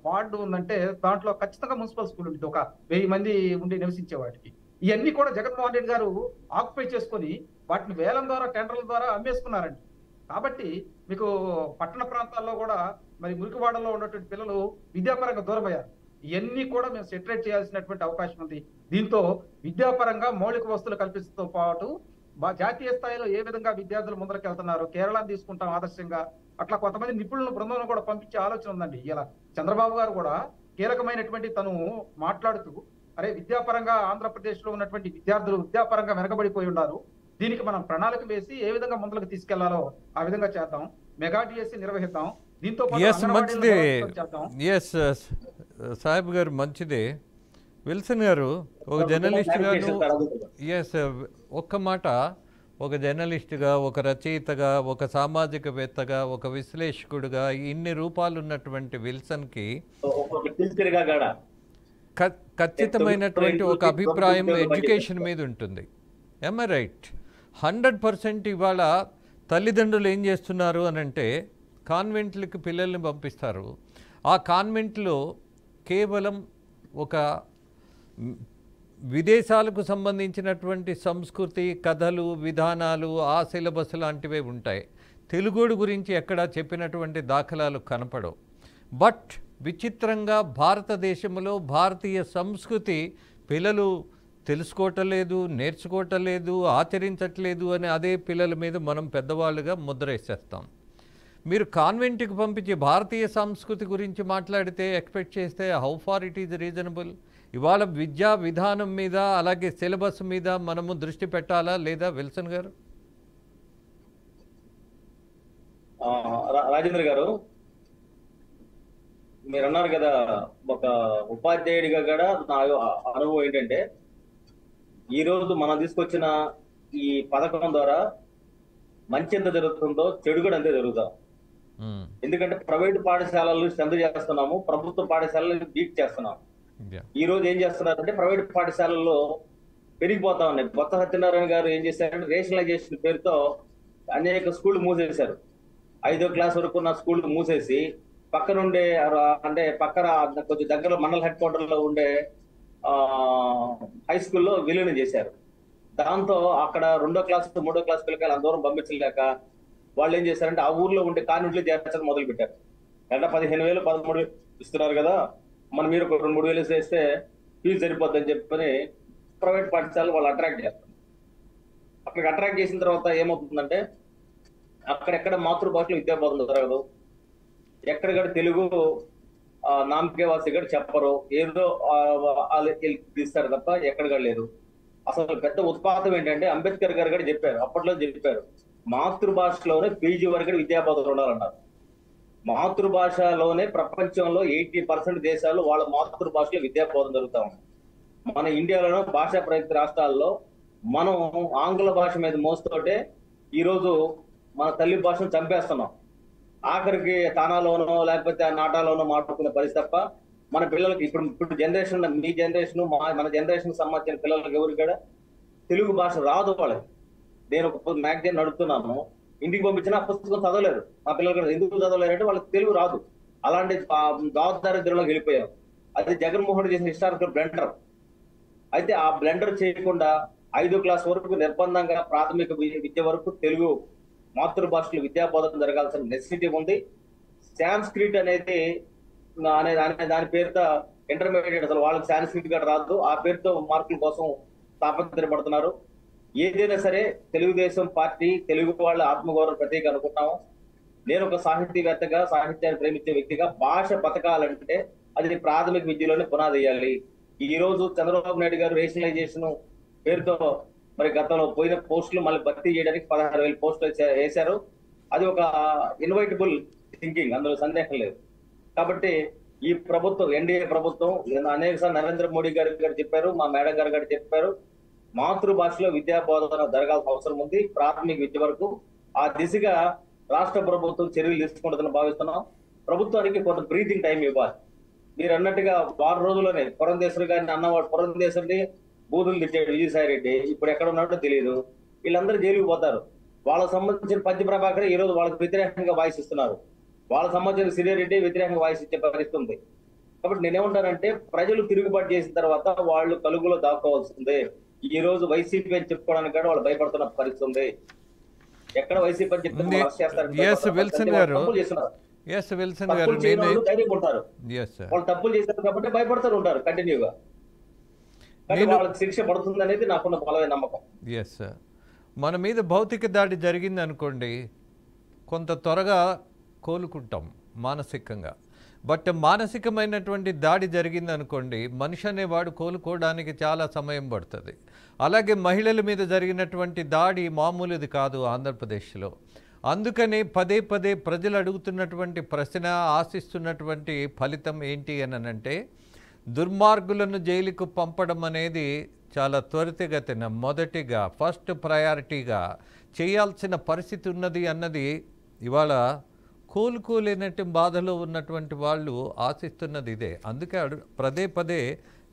వార్డు ఉందంటే దాంట్లో ఖచ్చితంగా మున్సిపల్ స్కూల్ ఉంటుంది, ఒక 1000 మంది ఉండి నివసించే వాటికి. ఇవన్నీ కూడా జగన్మోహన్ రెడ్డి గారు ఆక్యుపై చేసుకొని వాటిని వేలం ద్వారా టెండర్ల ద్వారా అమ్మేసుకున్నారండి. కాబట్టి మీకు పట్టణ ప్రాంతాల్లో కూడా మరి మురికివాడలో ఉన్నటువంటి పిల్లలు విద్యాపరంగా దూరమయ్యారు. ఇవన్నీ కూడా మేము సెటరేట్ చేయాల్సినటువంటి అవకాశం ఉంది. దీంతో విద్యాపరంగా మౌలిక వసతులు కల్పించడంతో పాటు జాతీయ స్థాయిలో ఏ విధంగా విద్యార్థులు ముందరికి వెళ్తున్నారు, కేరళను తీసుకుంటాం ఆదర్శంగా, అట్లా కొంతమంది నిపుణుల బృందం కూడా పంపించే ఆలోచన ఉందండి. ఇలా చంద్రబాబు గారు కూడా కీలకమైనటువంటి తను మాట్లాడుతూ అరే విద్యాపరంగా ఆంధ్రప్రదేశ్ లో ఉన్నటువంటి విద్యార్థులు విద్యాపరంగా వెనకబడిపోయి ఉన్నారు, దీనికి మనం ప్రణాళిక వేసి ఏ విధంగా ముందుకు తీసుకెళ్లాలో ఆ విధంగా చేద్దాం, మెగా డిఎస్సి నిర్వహిద్దాం. దీంతో మంచిదే సాహెబ్ గారు, మంచిదే. విల్సన్ గారు ఒక జర్నలిస్ట్గా, ఒక్క మాట, ఒక జర్నలిస్టుగా, ఒక రచయితగా, ఒక సామాజికవేత్తగా, ఒక విశ్లేషకుడుగా ఇన్ని రూపాలు ఉన్నటువంటి విల్సన్కి ఖచ్చితమైనటువంటి ఒక అభిప్రాయం ఎడ్యుకేషన్ మీద ఉంటుంది. ఏమై రైట్? 100% ఇవాళ తల్లిదండ్రులు ఏం చేస్తున్నారు అని అంటే కాన్వెంట్లకి పిల్లల్ని పంపిస్తారు. ఆ కాన్వెంట్లో కేవలం ఒక విదేశాలకు సంబంధించినటువంటి సంస్కృతి, కథలు, విధానాలు, ఆ సిలబస్ లాంటివే ఉంటాయి. తెలుగుడు గురించి ఎక్కడా చెప్పినటువంటి దాఖలాలు కనపడవు. బట్ విచిత్రంగా భారతదేశంలో భారతీయ సంస్కృతి పిల్లలు తెలుసుకోవటలేదు, నేర్చుకోవటలేదు, ఆచరించట్లేదు అని అదే పిల్లల మీద మనం పెద్దవాళ్ళుగా ముద్ర వేసేస్తాం. మీరు కాన్వెంట్కి పంపించి భారతీయ సంస్కృతి గురించి మాట్లాడితే ఎక్స్పెక్ట్ చేస్తే how far it is reasonable? ఇవాళ విద్యా విధానం మీద అలాగే సిలబస్ మీద మనము దృష్టి పెట్టాలా లేదా విల్సన్ గారు? రాజేంద్ర గారు, మీరు అన్నారు కదా, ఒక ఉపాధ్యాయుడిగా కూడా నా అనుభవం ఏంటంటే ఈ రోజు మనం తీసుకొచ్చిన ఈ పథకం ద్వారా మంచి ఎంత జరుగుతుందో చెడు కూడా అంతే జరుగుతాం. ఉమ్, ఎందుకంటే ప్రైవేట్ పాఠశాలలు స్ట్రెంత్ చేస్తున్నాము, ప్రభుత్వ పాఠశాలలు వీక్ చేస్తున్నాం. yeah. ఈ రోజు ఏం చేస్తున్నారంటే ప్రైవేట్ పాఠశాలల్లో పెరిగిపోతా ఉన్నాయి. కొత్త సత్యనారాయణ గారు ఏం చేశారంటే రేషనలైజేషన్ పేరుతో అనేక స్కూల్ మూసేశారు. 5వ క్లాస్ వరకు ఉన్న స్కూల్ మూసేసి పక్కనుండే అంటే పక్కన కొంచెం దగ్గర మండల హెడ్ క్వార్టర్ లో ఉండే హై స్కూల్లో విలీనం చేశారు. దాంతో అక్కడ 2వ క్లాస్ 3వ క్లాస్ పిల్లకాయలు అంత దూరం పంపించలేక వాళ్ళు ఏం చేశారంటే ఆ ఊర్లో ఉండే కాన్వెంట్లు చేర్చడం మొదలు పెట్టారు. అంటే 15,000 13,000 ఇస్తున్నారు కదా, మనం మీరు ఒక 2-3 వేలు వేస్తే ఫీజు సరిపోద్దని చెప్పని ప్రైవేట్ పాఠశాలలు వాళ్ళు అట్రాక్ట్ చేస్తారు. అక్కడికి అట్రాక్ట్ చేసిన తర్వాత ఏమవుతుందంటే అక్కడెక్కడ మాతృభాషలో విద్యాబోధన జరగదు, ఎక్కడిక్కడ తెలుగు నామకే వాసి చెప్పరు, ఏదో తీస్తారు తప్ప ఎక్కడ లేదు. అసలు పెద్ద ఉత్పాతం ఏంటంటే అంబేద్కర్ గారు కూడా చెప్పారు, అప్పట్లో చెప్పారు, మాతృభాషలోనే పీజీ వరకు విద్యాబోధన ఉండాలన్నారు. మాతృభాషలోనే ప్రపంచంలో 80% దేశాలు వాళ్ళ మాతృభాషలో విద్యాబోధన జరుగుతా ఉంది. మన ఇండియాలోనూ భాషా ప్రయుక్త రాష్ట్రాల్లో మనం ఆంగ్ల భాష మీద మోస్తోటే ఈరోజు మన తల్లి భాషను చంపేస్తున్నాం. ఆఖరికి తానాలోనో లేకపోతే నాటాలోనో మాట్లాడుకునే పరిస్థితి తప్ప మన పిల్లలకి ఇప్పుడు జనరేషన్, మీ జనరేషన్ మన జనరేషన్ సంబంధించిన పిల్లలకి ఎవరికి కూడా తెలుగు భాష రాదు. వాళ్ళకి నేను ఒక మ్యాగజైన్ నడుపుతున్నాను, ఇంటికి పంపించిన పుస్తకం చదవలేదు. మా పిల్లలు ఎందుకు చదవలేరంటే వాళ్ళకి తెలుగు రాదు. అలాంటి దారిద్ర్యంలోకి వెళ్ళిపోయాం. అది జగన్మోహన్ రెడ్డి చేసిన హిస్టారికల్ బ్లెండర్. అయితే ఆ బ్లెండర్ చేయకుండా 5వ క్లాస్ వరకు నిర్బంధంగా ప్రాథమిక విద్య వరకు తెలుగు మాతృభాషలో విద్యాబోధన జరగాల్సిన నెసెసిటీ ఉంది. సాంస్క్రిట్ అనేది దాని పేరుతో ఇంటర్మీడియట్, అసలు వాళ్ళకి సాంస్క్రిట్ కూడా రాదు, ఆ పేరుతో మార్కుల కోసం తాపత్రయపడుతున్నారు. ఏదైనా సరే తెలుగుదేశం పార్టీ తెలుగు వాళ్ళ ఆత్మగౌరవ ప్రతీక అనుకుంటాము. నేను ఒక సాహితీవేత్తగా, సాహిత్యాన్ని ప్రేమించే వ్యక్తిగా భాష బతకాలంటే అది ప్రాథమిక విద్యలోనే పునాది వేయాలి. ఈ రోజు చంద్రబాబు నాయుడు గారు రేషనలైజేషన్ పేరుతో మరి గతంలో పోయిన పోస్టులు మళ్ళీ భర్తీ చేయడానికి 16,000 పోస్టులు వేశారు. అది ఒక ఇన్వైటబుల్ థింకింగ్, అందులో సందేహం లేదు. కాబట్టి ఈ ప్రభుత్వం, ఎన్డీఏ ప్రభుత్వం అనేకసార్లు నరేంద్ర మోడీ గారు చెప్పారు, మా మేడం గారు చెప్పారు, మాతృభాషలో విద్యాబోధన జరగాల్సిన అవసరం ఉంది ప్రాథమిక విద్య వరకు. ఆ దిశగా రాష్ట్ర ప్రభుత్వం చర్యలు తీసుకుంటుందని భావిస్తున్నాం. ప్రభుత్వానికి కొంత బ్రీతింగ్ టైం ఇవ్వాలి. మీరు అన్నట్టుగా 6 రోజుల్లోనే పురంధేశ్వరి గారిని అన్నవాడు, పురంధేశ్వరిని బూతులు తెచ్చాడు విజయసాయి రెడ్డి, ఇప్పుడు ఎక్కడ ఉన్నాడో తెలియదు. వీళ్ళందరూ జైలుకు పోతారు. వాళ్ళకి సంబంధించిన పద్య ప్రభాకర్ ఈ రోజు వాళ్ళకి వ్యతిరేకంగా వాయిస్ ఇస్తున్నారు. వాళ్ళకి సంబంధించిన సిరిరెడ్డి వ్యతిరేకంగా వాయిస్ ఇచ్చే పరిస్థితి ఉంది. కాబట్టి నేనేమంటానంటే ప్రజలు తిరుగుబాటు చేసిన తర్వాత వాళ్ళు కలుగులో దాక్కోవాల్సిందే. ఈ రోజు వైసీపీ అని చెప్పుకోవడానికి కూడా వాళ్ళు భయపడుతున్న పరిస్థితి ఉంది. ఎక్కడ వైసీపీ అని చెప్తే వాళ్ళు తప్పులు చేశారు కాబట్టి భయపడుతూ ఉంటారు కంటిన్యూగా. వాళ్ళకి శిక్ష పడుతుంది అనేది నాకున్న బలమైన నమ్మకం. మన మీద భౌతిక దాడి జరిగింది అనుకోండి, కొంత త్వరగా కోలుకుంటాం మానసికంగా. బట్ మానసికమైనటువంటి దాడి జరిగింది అనుకోండి, మనిషి అనేవాడు కోలుకోవడానికి చాలా సమయం పడుతుంది. అలాగే మహిళల మీద జరిగినటువంటి దాడి మామూలుది కాదు ఆంధ్రప్రదేశ్లో. అందుకని పదే పదే ప్రజలు అడుగుతున్నటువంటి ప్రశ్న, ఆశిస్తున్నటువంటి ఫలితం ఏంటి అని అంటే, దుర్మార్గులను జైలుకు పంపడం అనేది చాలా త్వరితగతిన మొదటిగా ఫస్ట్ ప్రయారిటీగా చేయాల్సిన పరిస్థితి ఉన్నది అన్నది ఇవాళ కోలుకోలేనట్టు బాధలో ఉన్నటువంటి వాళ్ళు ఆశిస్తున్నది ఇదే. అందుకే పదే పదే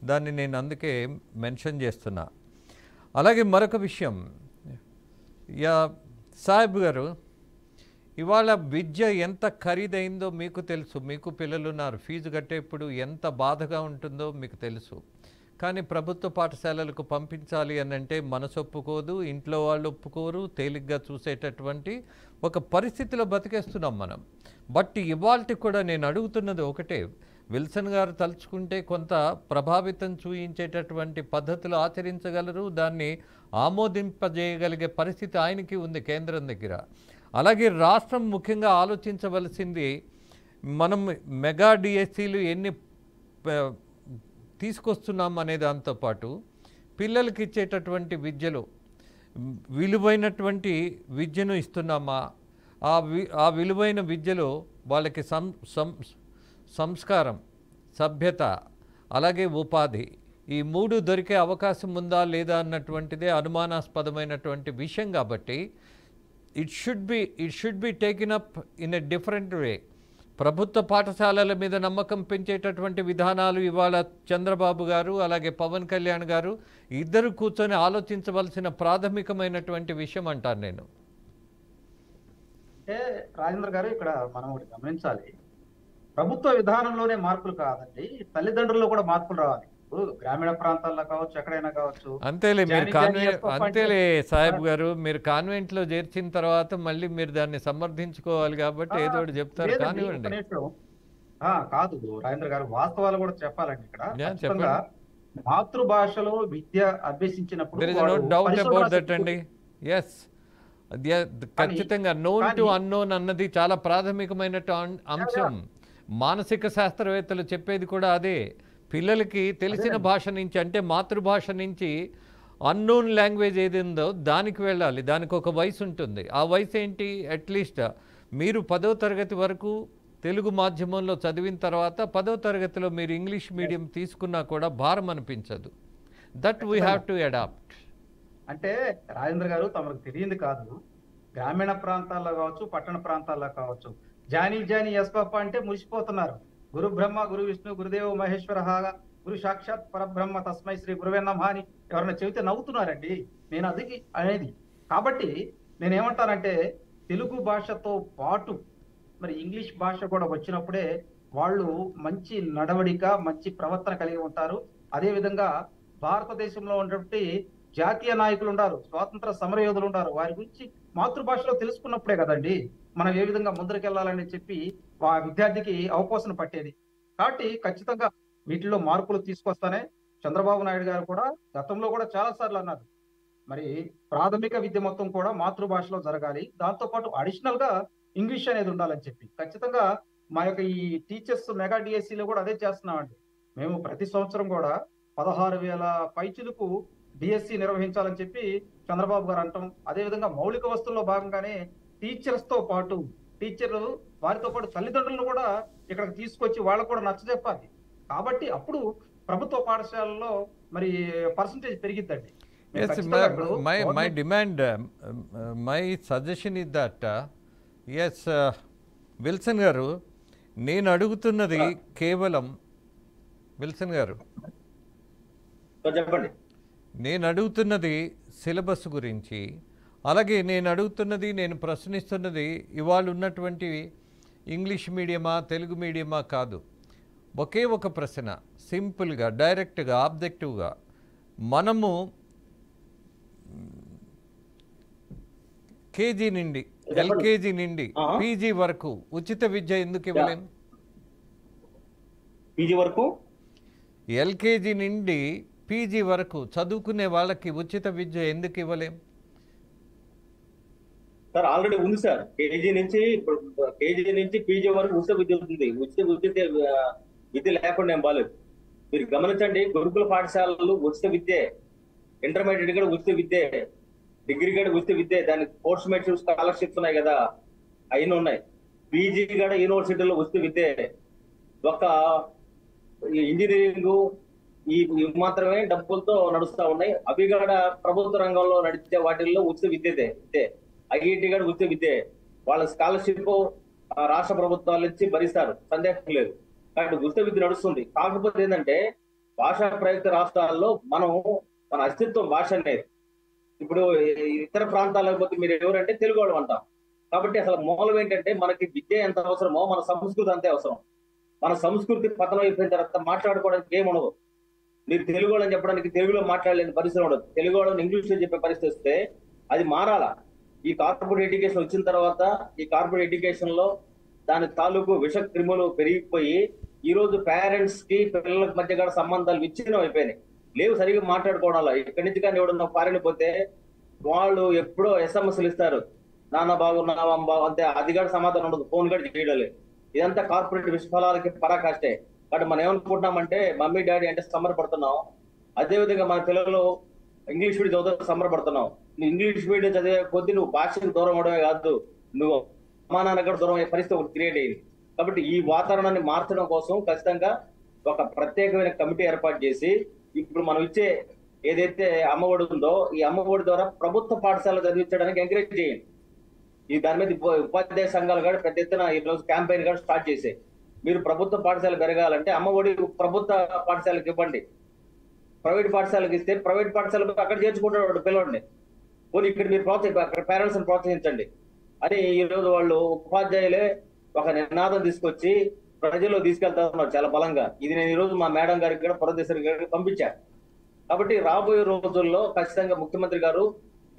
దాన్ని నేను అందుకే మెన్షన్ చేస్తున్నా. అలాగే మరొక విషయం, సాహెబ్ గారు, ఇవాళ విద్య ఎంత ఖరీదైందో మీకు తెలుసు. మీకు పిల్లలు ఉన్నారు, ఫీజు కట్టేప్పుడు ఎంత బాధగా ఉంటుందో మీకు తెలుసు. కానీ ప్రభుత్వ పాఠశాలలకు పంపించాలి అని అంటే మనసు ఒప్పుకోదు, ఇంట్లో వాళ్ళు ఒప్పుకోరు, తేలిగ్గా చూసేటటువంటి ఒక పరిస్థితిలో బతికేస్తున్నాం మనం. బట్ ఇవాల్టి కూడా నేను అడుగుతున్నది ఒకటే, విల్సన్ గారు తలుచుకుంటే కొంత ప్రభావితం చూయించేటటువంటి పద్ధతులు ఆచరించగలరు, దాన్ని ఆమోదింపజేయగలిగే పరిస్థితి ఆయనకి ఉంది కేంద్రం దగ్గర. అలాగే రాష్ట్రం ముఖ్యంగా ఆలోచించవలసింది, మనం మెగా డిఎస్సీలు ఎన్ని తీసుకొస్తున్నాం అనే దాంతోపాటు పిల్లలకి ఇచ్చేటటువంటి విద్యలో విలువైనటువంటి విద్యను ఇస్తున్నామా, ఆ విలువైన విద్యలో వాళ్ళకి సంస్కారం, సభ్యత, అలాగే ఉపాధి, ఈ 3 దొరికే అవకాశం ఉందా లేదా అన్నటువంటిదే అనుమానాస్పదమైనటువంటి విషయం. కాబట్టి it should be taken up in a different way. ప్రభుత్వ పాఠశాలల మీద నమ్మకం పెంచేటటువంటి విధానాలు ఇవాళ చంద్రబాబు గారు అలాగే పవన్ కళ్యాణ్ గారు ఇద్దరు కూర్చొని ఆలోచించవలసిన ప్రాథమికమైనటువంటి విషయం అంటాను నేను. అంటే రాజేంద్ర గారు ఇక్కడ మనం ఒకటి గమనించాలి, ప్రభుత్వ విధానంలోనే మార్పులు కాదండి, తల్లిదండ్రుల్లో కూడా మార్పులు రావాలి. గ్రామీణ ప్రాంతాల్లో కావచ్చు, ఎక్కడైనా కావచ్చు. అంతేలే, మీరు అంతేలే సాహెబ్ గారు, మీరు కాన్వెంట్ లో చేర్చిన తర్వాత మళ్ళీ మీరు దాన్ని సమర్థించుకోవాలి కాబట్టి ఏదో ఒకటి చెప్తారు, కానివ్వండి. కాదు రాజేంద్ర గారు, వాస్తవాలు కూడా చెప్పాలండి ఇక్కడ. చెప్పండి. మాతృభాషలో విద్య అభ్యసించినప్పుడు there is no doubt about that అండి. ఎస్, ఖచ్చితంగా నోన్ టు అన్నోన్ అన్నది చాలా ప్రాథమికమైన అంశం. మానసిక శాస్త్రవేత్తలు చెప్పేది కూడా అదే. పిల్లలకి తెలిసిన భాష నుంచి, అంటే మాతృభాష నుంచి అన్నోన్ లాంగ్వేజ్ ఏది ఉందో దానికి వెళ్ళాలి. దానికి ఒక వయసు ఉంటుంది. ఆ వయసు ఏంటి? అట్లీస్ట్ మీరు 10వ తరగతి వరకు తెలుగు మాధ్యమంలో చదివిన తర్వాత 10వ తరగతిలో మీరు ఇంగ్లీష్ మీడియం తీసుకున్నా కూడా భారం అనిపించదు. That we have to adapt. అంటే రాజేంద్ర గారు, తమకు తెలియంది కాదు, గ్రామీణ ప్రాంతాల్లో కావచ్చు, పట్టణ ప్రాంతాల్లో కావచ్చు, జానీ జానీ ఎస్ పాప అంటే మురిసిపోతున్నారు. గురు బ్రహ్మ గురు విష్ణు గురుదేవ మహేశ్వర గురు సాక్షాత్ పరబ్రహ్మ తస్మై శ్రీ గురువే నమః అని ఎవరైనా చెబితే నవ్వుతున్నారండి. నేను అది అనేది. కాబట్టి నేనేమంటానంటే, తెలుగు భాషతో పాటు మరి ఇంగ్లీష్ భాష కూడా వచ్చినప్పుడే వాళ్ళు మంచి నడవడిక, మంచి ప్రవర్తన కలిగి ఉంటారు. అదే విధంగా భారతదేశంలో ఉన్నటువంటి జాతీయ నాయకులు ఉన్నారు, స్వాతంత్ర సమరయోధులు ఉన్నారు. వారి గురించి మాతృభాషలో తెలుసుకున్నప్పుడే కదండి మనం ఏ విధంగా ముందరికెళ్లాలని చెప్పి ఆ విద్యార్థికి అవకాశం పట్టేది. కాబట్టి ఖచ్చితంగా వీటిల్లో మార్పులు తీసుకొస్తానే చంద్రబాబు నాయుడు గారు కూడా గతంలో కూడా చాలా సార్లు అన్నారు, మరి ప్రాథమిక విద్య మొత్తం కూడా మాతృభాషలో జరగాలి, దాంతో పాటు అడిషనల్ గా ఇంగ్లీష్ అనేది ఉండాలని చెప్పి. ఖచ్చితంగా మా యొక్క ఈ టీచర్స్ మెగా డిఎస్సిలో కూడా అదే చేస్తున్నామండి. మేము ప్రతి సంవత్సరం కూడా 16,000 పైచిలకు డిఎస్సి నిర్వహించాలని చెప్పి చంద్రబాబు గారు అంటాం. అదేవిధంగా మౌలిక వస్తువుల్లో భాగంగానే టీచర్స్ తో పాటు టీచర్లు వారితో పాటు తల్లిదండ్రులను కూడా ఇక్కడికి తీసుకొచ్చి వాళ్ళకు కూడా నచ్చజెప్పాలి. కాబట్టి అప్పుడు ప్రభుత్వ పాఠశాలలో మరి పర్సంటేజ్ పెరిగిద్దండి. My demand, my suggestion is that S Wilson గారు, నేను అడుగుతున్నది కేవలం విల్సన్ గారు చెప్పండి, నేను అడుగుతున్నది సిలబస్ గురించి. అలాగే నేను ప్రశ్నిస్తున్నది ఇవాళ ఉన్నటువంటి ఇంగ్లీష్ మీడియమా తెలుగు మీడియమా కాదు. ఒకే ఒక ప్రశ్న, సింపుల్గా డైరెక్ట్గా ఆబ్జెక్టివ్గా, మనము కేజీ నుండి ఎల్కేజీ నుండి పీజీ వరకు ఉచిత విద్య ఎందుకు ఇవ్వలేం? పీజీ వరకు, ఎల్కేజీ నుండి పీజీ వరకు చదువుకునే వాళ్ళకి ఉచిత విద్య ఎందుకు ఇవ్వలేం? సార్ ఆల్రెడీ ఉంది సార్. కేజీ నుంచి పీజీ వరకు ఉచిత విద్య ఉంటుంది. ఉచిత విద్య లేకుండా ఏం బాలేదు. మీరు గమనించండి, గురుకుల పాఠశాలలు ఉచిత విద్యే, ఇంటర్మీడియట్ కూడా ఉచిత విద్యే, డిగ్రీ కూడా ఉచిత విద్యే. దానికి పోస్ట్ మెట్రిక్ స్కాలర్షిప్స్ ఉన్నాయి కదా, అయిన ఉన్నాయి. పీజీ కూడా యూనివర్సిటీలో ఉచిత విద్యే. ఒక ఇంజనీరింగ్ ఈ మాత్రమే డబ్బులతో నడుస్తా ఉన్నాయి. అవి కూడా ప్రభుత్వ రంగంలో నడిచే వాటిల్లో ఉచిత విద్యే. ఐఐటి కూడా ఉచిత విద్యే. వాళ్ళ స్కాలర్షిప్ రాష్ట్ర ప్రభుత్వాలు ఇచ్చి భరిస్తారు, సందేహం లేదు. కాబట్టి ఉచిత విద్య నడుస్తుంది. కాకపోతే ఏంటంటే, భాషా ప్రయుక్త రాష్ట్రాల్లో మన అస్తిత్వం భాష అనేది. ఇప్పుడు ఇతర ప్రాంతాలకు పోతే మీరు ఎవరంటే తెలుగు వాళ్ళు అంటాం. కాబట్టి అసలు మూలం ఏంటంటే, మనకి విద్య ఎంత అవసరమో మన సంస్కృతి అంతే అవసరం. మన సంస్కృతి పతనం అయిపోయిన తర్వాత మాట్లాడుకోవడానికి ఏముండదు. మీరు తెలుగు వాళ్ళని చెప్పడానికి తెలుగులో మాట్లాడలేని పరిస్థితి ఉండదు. తెలుగు వాళ్ళని ఇంగ్లీష్లో చెప్పే పరిస్థితి వస్తే అది మారాలా. ఈ కార్పొరేట్ ఎడ్యుకేషన్ వచ్చిన తర్వాత ఈ కార్పొరేట్ ఎడ్యుకేషన్ లో దాని తాలూకు విష క్రిములు పెరిగిపోయి ఈ రోజు పేరెంట్స్ కి పిల్లల మధ్య కూడా సంబంధాలు విచ్ఛిన్నం అయిపోయినాయి. లేవు సరిగ్గా మాట్లాడుకోవడం. ఇక్కడి నుంచి కానీ ఎవడన్నా ఫారిన్ పోతే వాళ్ళు ఎప్పుడో ఎస్ఎంఎస్లు ఇస్తారు, నాన్న బాగున్నావా బాగు అంతే. అది కూడా సమాధానం ఉండదు, ఫోన్ కూడా చేయడం లేదు. ఇదంతా కార్పొరేట్ విషఫలాలకి పరాకాష్టే. కాబట్టి మనం ఏమనుకుంటున్నామంటే, మమ్మీ డాడీ అంటే సంబరపడుతున్నాం. అదేవిధంగా మన పిల్లలు ఇంగ్లీష్ మీడియం చదువుతూ సంబరపడుతున్నాం. నువ్వు ఇంగ్లీష్ మీడియం చదివే కొద్దీ నువ్వు భాషకు దూరం అవడమే కాదు, నువ్వు అమ్మానాన్న కూడా దూరం అయ్యే పరిస్థితి ఒకటి క్రియేట్ అయింది. కాబట్టి ఈ వాతావరణాన్ని మార్చడం కోసం ఖచ్చితంగా ఒక ప్రత్యేకమైన కమిటీ ఏర్పాటు చేసి, ఇప్పుడు మనం ఇచ్చే ఏదైతే అమ్మఒడి ఉందో ఈ అమ్మఒడి ద్వారా ప్రభుత్వ పాఠశాల చదివించడానికి ఎంకరేజ్ చేయండి. ఈ దాని మీద ఉపాధ్యాయ సంఘాలు కూడా పెద్ద ఎత్తున ఈ రోజు క్యాంపెయిన్ కూడా స్టార్ట్ చేసాయి. మీరు ప్రభుత్వ పాఠశాల పెరగాలంటే అమ్మఒడి ప్రభుత్వ పాఠశాలకు ఇవ్వండి, ప్రైవేట్ పాఠశాలకు ఇస్తే ప్రైవేట్ పాఠశాలకు అక్కడ చేర్చుకుంటాడు పిల్లవాడిని. పోనీ ఇక్కడ మీరు అక్కడ పేరెంట్స్ ప్రోత్సహించండి అని ఈ రోజు వాళ్ళు ఉపాధ్యాయులే ఒక నినాదం తీసుకొచ్చి ప్రజల్లో తీసుకెళ్తా ఉన్నారు చాలా బలంగా. ఇది నేను ఈ రోజు మా మేడం గారికి కూడా పురంధేశ్వరి గారికి పంపించాను. కాబట్టి రాబోయే రోజుల్లో ఖచ్చితంగా ముఖ్యమంత్రి గారు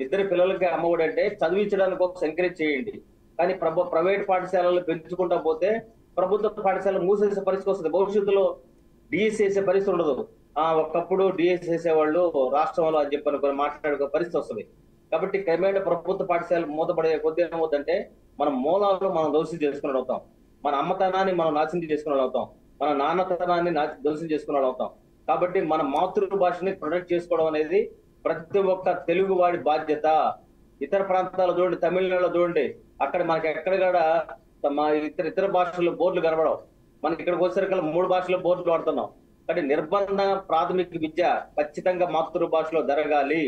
ఇద్దరు పిల్లలకి అమ్మఒడి అంటే చదివించడానికి ఒక ఎంకరేజ్ చేయండి. కానీ ప్రైవేట్ పాఠశాలలు పెంచుకుంటా పోతే ప్రభుత్వ పాఠశాలలు మూసేసే పరిస్థితి వస్తుంది. భవిష్యత్తులో డిఎస్ వేసే పరిస్థితి ఉండదు. ఒకప్పుడు డిఎస్ వేసేవాళ్ళు రాష్ట్రంలో అని చెప్పని మాట్లాడుకో పరిస్థితి వస్తుంది. కాబట్టి క్రమేణా ప్రభుత్వ పాఠశాలలు మూతపడే కొద్ది ఏమవుతుందంటే మన మూలాలను మనం దోషం చేసుకుని అవుతాం, మన అమ్మతనాన్ని మనం నాశనం చేసుకుని అవుతాం, మన నాన్నతనాన్ని దోషం చేసుకుని అవుతాం. కాబట్టి మన మాతృభాషని ప్రొటెక్ట్ చేసుకోవడం అనేది ప్రతి ఒక్క తెలుగు వాడి బాధ్యత. ఇతర ప్రాంతాల్లో చూడండి, తమిళనాడులో చూడండి, అక్కడ మనకి ఎక్కడ కూడా ఇతర భాషల్లో బోర్డులు కనబడవు. మనకి ఇక్కడికి వచ్చేసరికి 3 భాషల్లో బోర్డులు వాడుతున్నాం. కానీ నిర్బంధ ప్రాథమిక విద్య ఖచ్చితంగా మాతృభాషలో జరగాలి.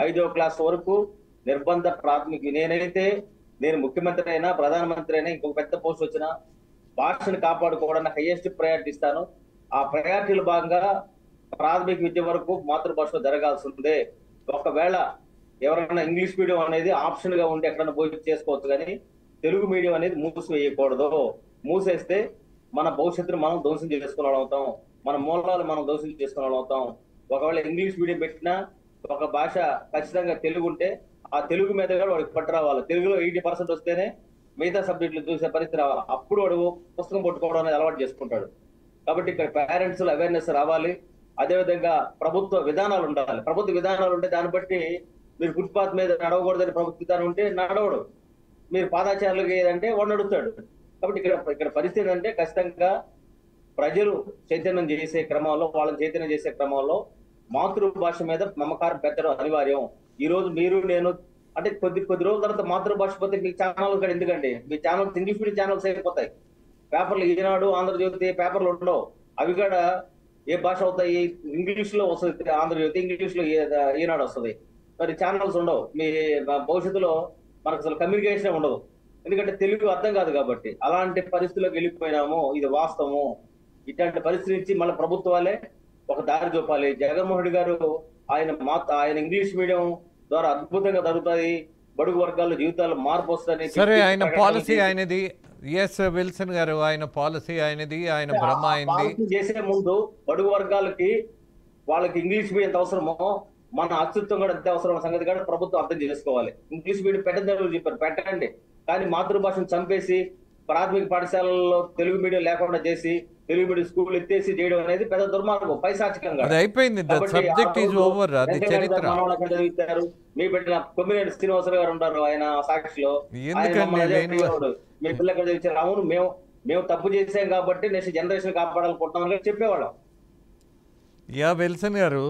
5వ క్లాస్ వరకు నిర్బంధ ప్రాథమిక. నేను ముఖ్యమంత్రి అయినా ప్రధానమంత్రి అయినా ఇంకొక పెద్ద పోస్ట్ వచ్చినా భాషను కాపాడుకోవడానికి హైయెస్ట్ ప్రయారిటీ ఇస్తాను. ఆ ప్రయారిటీలో భాగంగా ప్రాథమిక విద్య వరకు మాతృభాషలో జరగాల్సిందే. ఒకవేళ ఎవరైనా ఇంగ్లీష్ మీడియం అనేది ఆప్షన్ గా ఉండి ఎక్కడైనా పోయి చేసుకోవచ్చు, కానీ తెలుగు మీడియం అనేది మూసివేయకూడదు. మూసేస్తే మన భవిష్యత్తును మనం ధ్వంసం చేసుకునే అవుతాం, మన మూలాలు మనం ధ్వంసం చేసుకునే అవుతాం. ఒకవేళ ఇంగ్లీష్ మీడియం పెట్టినా ఒక భాష ఖచ్చితంగా తెలుగు ఉంటే ఆ తెలుగు మీద కూడా వాడికి పట్టు రావాలి. తెలుగులో 80% వస్తేనే మిగతా సబ్జెక్టులు చూసే పరిస్థితి రావాలి. అప్పుడు వాడు పుస్తకం పట్టుకోవడం అనేది అలవాటు చేసుకుంటాడు. కాబట్టి ఇక్కడ పేరెంట్స్ అవేర్నెస్ రావాలి. అదేవిధంగా ప్రభుత్వ విధానాలు ఉండాలి. ప్రభుత్వ విధానాలు ఉంటే దాన్ని బట్టి మీరు ఫుట్పాత్ మీద నడవకూడదని ప్రభుత్వ విధానం ఉంటే నడవడు, మీరు పాదాచారులకు ఏదంటే వాడు నడుస్తాడు. కాబట్టి ఇక్కడ పరిస్థితి అంటే ఖచ్చితంగా ప్రజలు చైతన్యం చేసే క్రమంలో, వాళ్ళని చైతన్యం చేసే క్రమంలో మాతృభాష మీద మమకారం పెట్టడం అనివార్యం. ఈ రోజు మీరు నేను అంటే కొద్ది రోజుల తర్వాత మాతృభాష పోతే మీ ఛానల్ కూడా ఎందుకండి, మీ ఛానల్స్ ఇంగ్లీష్ మీడియం ఛానల్స్ అయిపోతాయి. పేపర్లు ఈనాడు, ఆంధ్రజ్యోతి పేపర్లు ఉండవు. అవి కూడా ఏ భాష అవుతాయి? ఇంగ్లీష్ లో వస్తుంది ఆంధ్రజ్యోతి, ఇంగ్లీష్ లో ఈనాడు వస్తుంది. మరి ఛానల్స్ ఉండవు. మీ భవిష్యత్తులో మనకు అసలు కమ్యూనికేషన్ ఉండదు, ఎందుకంటే తెలుగు అర్థం కాదు. కాబట్టి అలాంటి పరిస్థితుల్లోకి వెళ్ళిపోయినాము. ఇది వాస్తవము. ఇట్లాంటి పరిస్థితి నుంచి మళ్ళీ ప్రభుత్వాలే ఒక దారి చూపాలి. జగన్మోహన్ రెడ్డి గారు ఆయన ఇంగ్లీష్ మీడియం ద్వారా అద్భుతంగా జరుగుతుంది, బడుగు వర్గాల జీవితాలు మార్పు వస్తుంది. సరే, ఆయన పాలసీ ఆయనది. ఎస్ విల్సన్ గారు, ఆయన పాలసీ ఆయనది, ఆయన భ్రమ అయింది. చేసే ముందు బడుగు వర్గాలకి వాళ్ళకి ఇంగ్లీష్ మీడియం ఎంత అవసరమో మన అస్తిత్వం కూడా ఎంత అవసరం సంగతి కూడా ప్రభుత్వం అర్థం చేసుకోవాలి. ఇంగ్లీష్ మీడియం పెట్టదని చెప్పారు, పెట్టండి. కానీ మాతృభాషను చంపేసి ప్రాథమిక పాఠశాలల్లో తెలుగు మీడియం లేకుండా చేసి తెలుగు మీడియం స్కూల్ ఎత్తేసి చేయడం అనేది పెద్ద దుర్మార్గం, పైశాచికంగా. అది అయిపోయింది. Subject is over. అది చరిత్ర. చదివిస్తారు. మీ పెట్టిన కొమ్మినేని శ్రీనివాసరావు గారు ఉంటారు, ఆయన సాక్షిలో మీ పిల్లలు చదివించారు. అవును, మేము తప్పు చేసాం కాబట్టి నెక్స్ట్ జనరేషన్ కాపాడాలనుకుంటున్నాం చెప్పేవాళ్ళం. యా విల్సన్ గారు,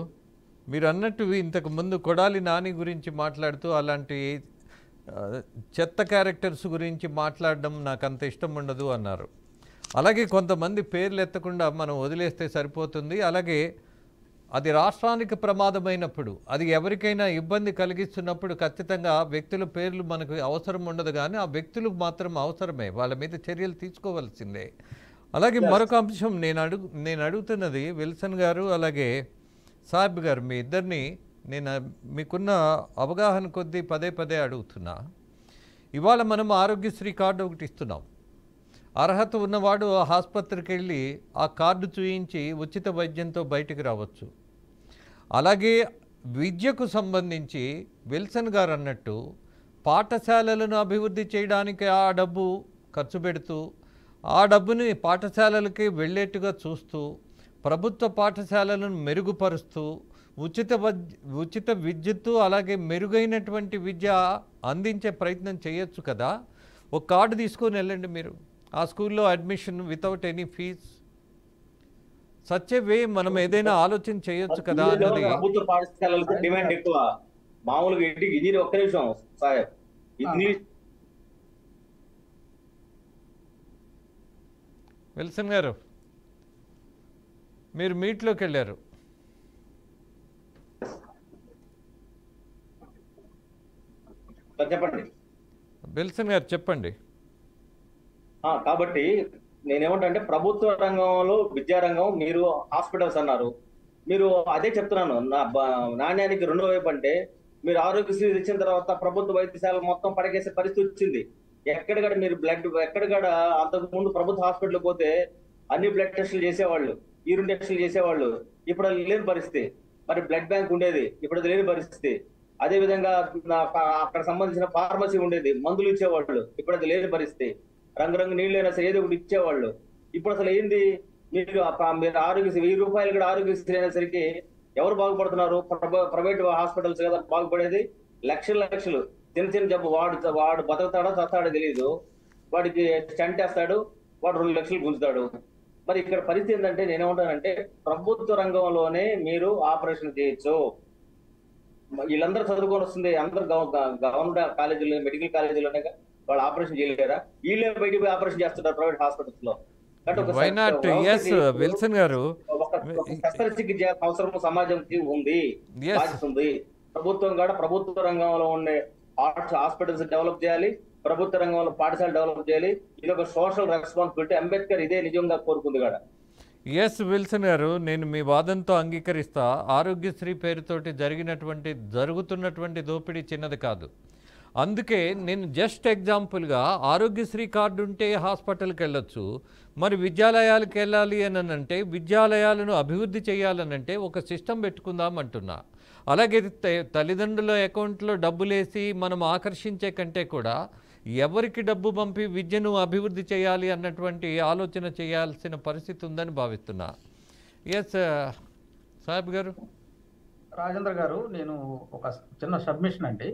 మీరు అన్నట్టు ఇంతకు ముందు కొడాలి నాని గురించి మాట్లాడుతూ అలాంటి చెత్త క్యారెక్టర్స్ గురించి మాట్లాడడం నాకు అంత ఇష్టం ఉండదు అన్నారు. అలాగే కొంతమంది పేర్లు ఎత్తకుండా మనం వదిలేస్తే సరిపోతుంది. అలాగే అది రాష్ట్రానికి ప్రమాదమైనప్పుడు, అది ఎవరికైనా ఇబ్బంది కలిగిస్తున్నప్పుడు ఖచ్చితంగా వ్యక్తుల పేర్లు మనకు అవసరం ఉండదు, కానీ ఆ వ్యక్తులకు మాత్రం అవసరమే, వాళ్ళ మీద చర్యలు తీసుకోవాల్సిందే. అలాగే మరొక అంశం నేను అడుగుతున్నది విల్సన్ గారు అలాగే సాహిబ్ గారు, మీ ఇద్దరిని నేను మీకున్న అవగాహన కొద్దీ పదే అడుగుతున్నా. ఇవాళ మనం ఆరోగ్యశ్రీ కార్డు ఒకటి ఇస్తున్నాం. అర్హత ఉన్నవాడు ఆసుపత్రికి వెళ్ళి ఆ కార్డు చూయించి ఉచిత వైద్యంతో బయటికి రావచ్చు. అలాగే విద్యకు సంబంధించి విల్సన్ గారు అన్నట్టు పాఠశాలలను అభివృద్ధి చేయడానికి ఆ డబ్బు ఖర్చు పెడుతూ, ఆ డబ్బుని పాఠశాలలకి వెళ్ళేట్టుగా చూస్తూ, ప్రభుత్వ పాఠశాలలను మెరుగుపరుస్తూ, ఉచిత విద్యుత్తు అలాగే మెరుగైనటువంటి విద్య అందించే ప్రయత్నం చేయొచ్చు కదా. ఒక కార్డు తీసుకొని వెళ్ళండి మీరు, ఆ స్కూల్లో admission without any fees. Such a way మనం ఏదైనా ఆలోచన చేయొచ్చు కదా అన్నది. ప్రభుత్వ పాఠశాలలకు డిమాండ్ ఎక్కువ. మామూలుగా ఇంటికి ఒక్క నిమిషం సాహెబ్, ఇంగ్లీష్ విల్సన్ గారు మీరు మీట్లోకి వెళ్ళారు. చెప్పండి. విల్సన్ గారు చెప్పండి. కాబట్టి నేనేమంటే ప్రభుత్వ రంగంలో విద్యారంగం, మీరు హాస్పిటల్స్ అన్నారు, మీరు అదే చెప్తున్నాను. నాణ్యానికి రెండో వైపు అంటే మీరు ఆరోగ్యశ్రీ ఇచ్చిన తర్వాత ప్రభుత్వ వైద్యశాల మొత్తం పడకేసే పరిస్థితి వచ్చింది. ఎక్కడికడ మీరు బ్లడ్ ఎక్కడికడ అంతకు ముందు ప్రభుత్వ హాస్పిటల్ పోతే అన్ని బ్లడ్ టెస్టులు చేసేవాళ్ళు, యూరిన్ టెస్టులు చేసేవాళ్ళు. ఇప్పుడు అది లేని పరిస్థితి. మరి బ్లడ్ బ్యాంక్ ఉండేది, ఇప్పుడు అది లేని పరిస్థితి. అదే విధంగా అక్కడ సంబంధించిన ఫార్మసీ ఉండేది, మందులు ఇచ్చేవాళ్ళు, ఇప్పుడు అది లేని పరిస్థితి. రంగురంగు నీళ్ళైనా సరే ఏదో ఒకటి ఇచ్చేవాళ్ళు. ఇప్పుడు అసలు ఏంది, మీరు ఆరోగ్యశ్రీ 1000 రూపాయలు కూడా ఆరోగ్యశ్రీ అయినసరికి ఎవరు బాగుపడుతున్నారు? ప్రైవేట్ హాస్పిటల్స్ కదా బాగుపడేది. లక్షలు లక్షలు చిన్న చిన్న జబ్బు, వాడు బతుకుతాడో చస్తాడో తెలియదు, వాడికి స్టంట్ వేస్తాడు, వాడు 2 లక్షలు గుంజుతాడు. మరి ఇక్కడ పరిస్థితి ఏంటంటే నేనేమంటానంటే ప్రభుత్వ రంగంలోనే మీరు ఆపరేషన్ చేయొచ్చు. వీళ్ళందరూ చదువుకొని వస్తుంది, అందరూ గవర్నమెంట్ కాలేజీలో మెడికల్ కాలేజీలోనే వాళ్ళు ఆపరేషన్ చేయలేరా? వీళ్ళే బయటికి పోయి ఆపరేషన్ చేస్తున్నారు ప్రైవేట్ హాస్పిటల్స్ లో. Why not? yes విల్సన్ గారు, శస్త్రచికిత్స అవసరం సమాజంకి ఉంది, బాధ్యత ఉంది. ప్రభుత్వం కూడా ప్రభుత్వ రంగంలో ఉండే హాస్పిటల్స్ డెవలప్ చేయాలి, ప్రభుత్వ రంగంలో పాఠశాల డెవలప్ చేయాలి. ఇది ఒక సోషల్ రెస్పాన్సిబిలిటీ. అంబేద్కర్ ఇదే నిజంగా కోరుకుంది కూడా. ఎస్ విల్సన్ గారు, నేను మీ వాదంతో అంగీకరిస్తా. ఆరోగ్యశ్రీ పేరుతోటి జరుగుతున్నటువంటి దోపిడీ చిన్నది కాదు. అందుకే నేను జస్ట్ ఎగ్జాంపుల్గా ఆరోగ్యశ్రీ కార్డు ఉంటే హాస్పిటల్కి వెళ్ళొచ్చు, మరి విద్యాలయాలకు వెళ్ళాలి అని అంటే విద్యాలయాలను అభివృద్ధి చేయాలనంటే ఒక సిస్టమ్ పెట్టుకుందాం అంటున్నా. అలాగే తల్లిదండ్రుల అకౌంట్లో డబ్బులేసి మనం ఆకర్షించే కంటే కూడా ఎవరికి డబ్బు పంపి విద్యను అభివృద్ధి చేయాలి అన్నటువంటి ఆలోచన చేయాల్సిన పరిస్థితి ఉందని భావిస్తున్నా. ఎస్ సాహెబ్ గారు. రాజేంద్ర గారు, నేను ఒక చిన్న సబ్మిషన్ అండి.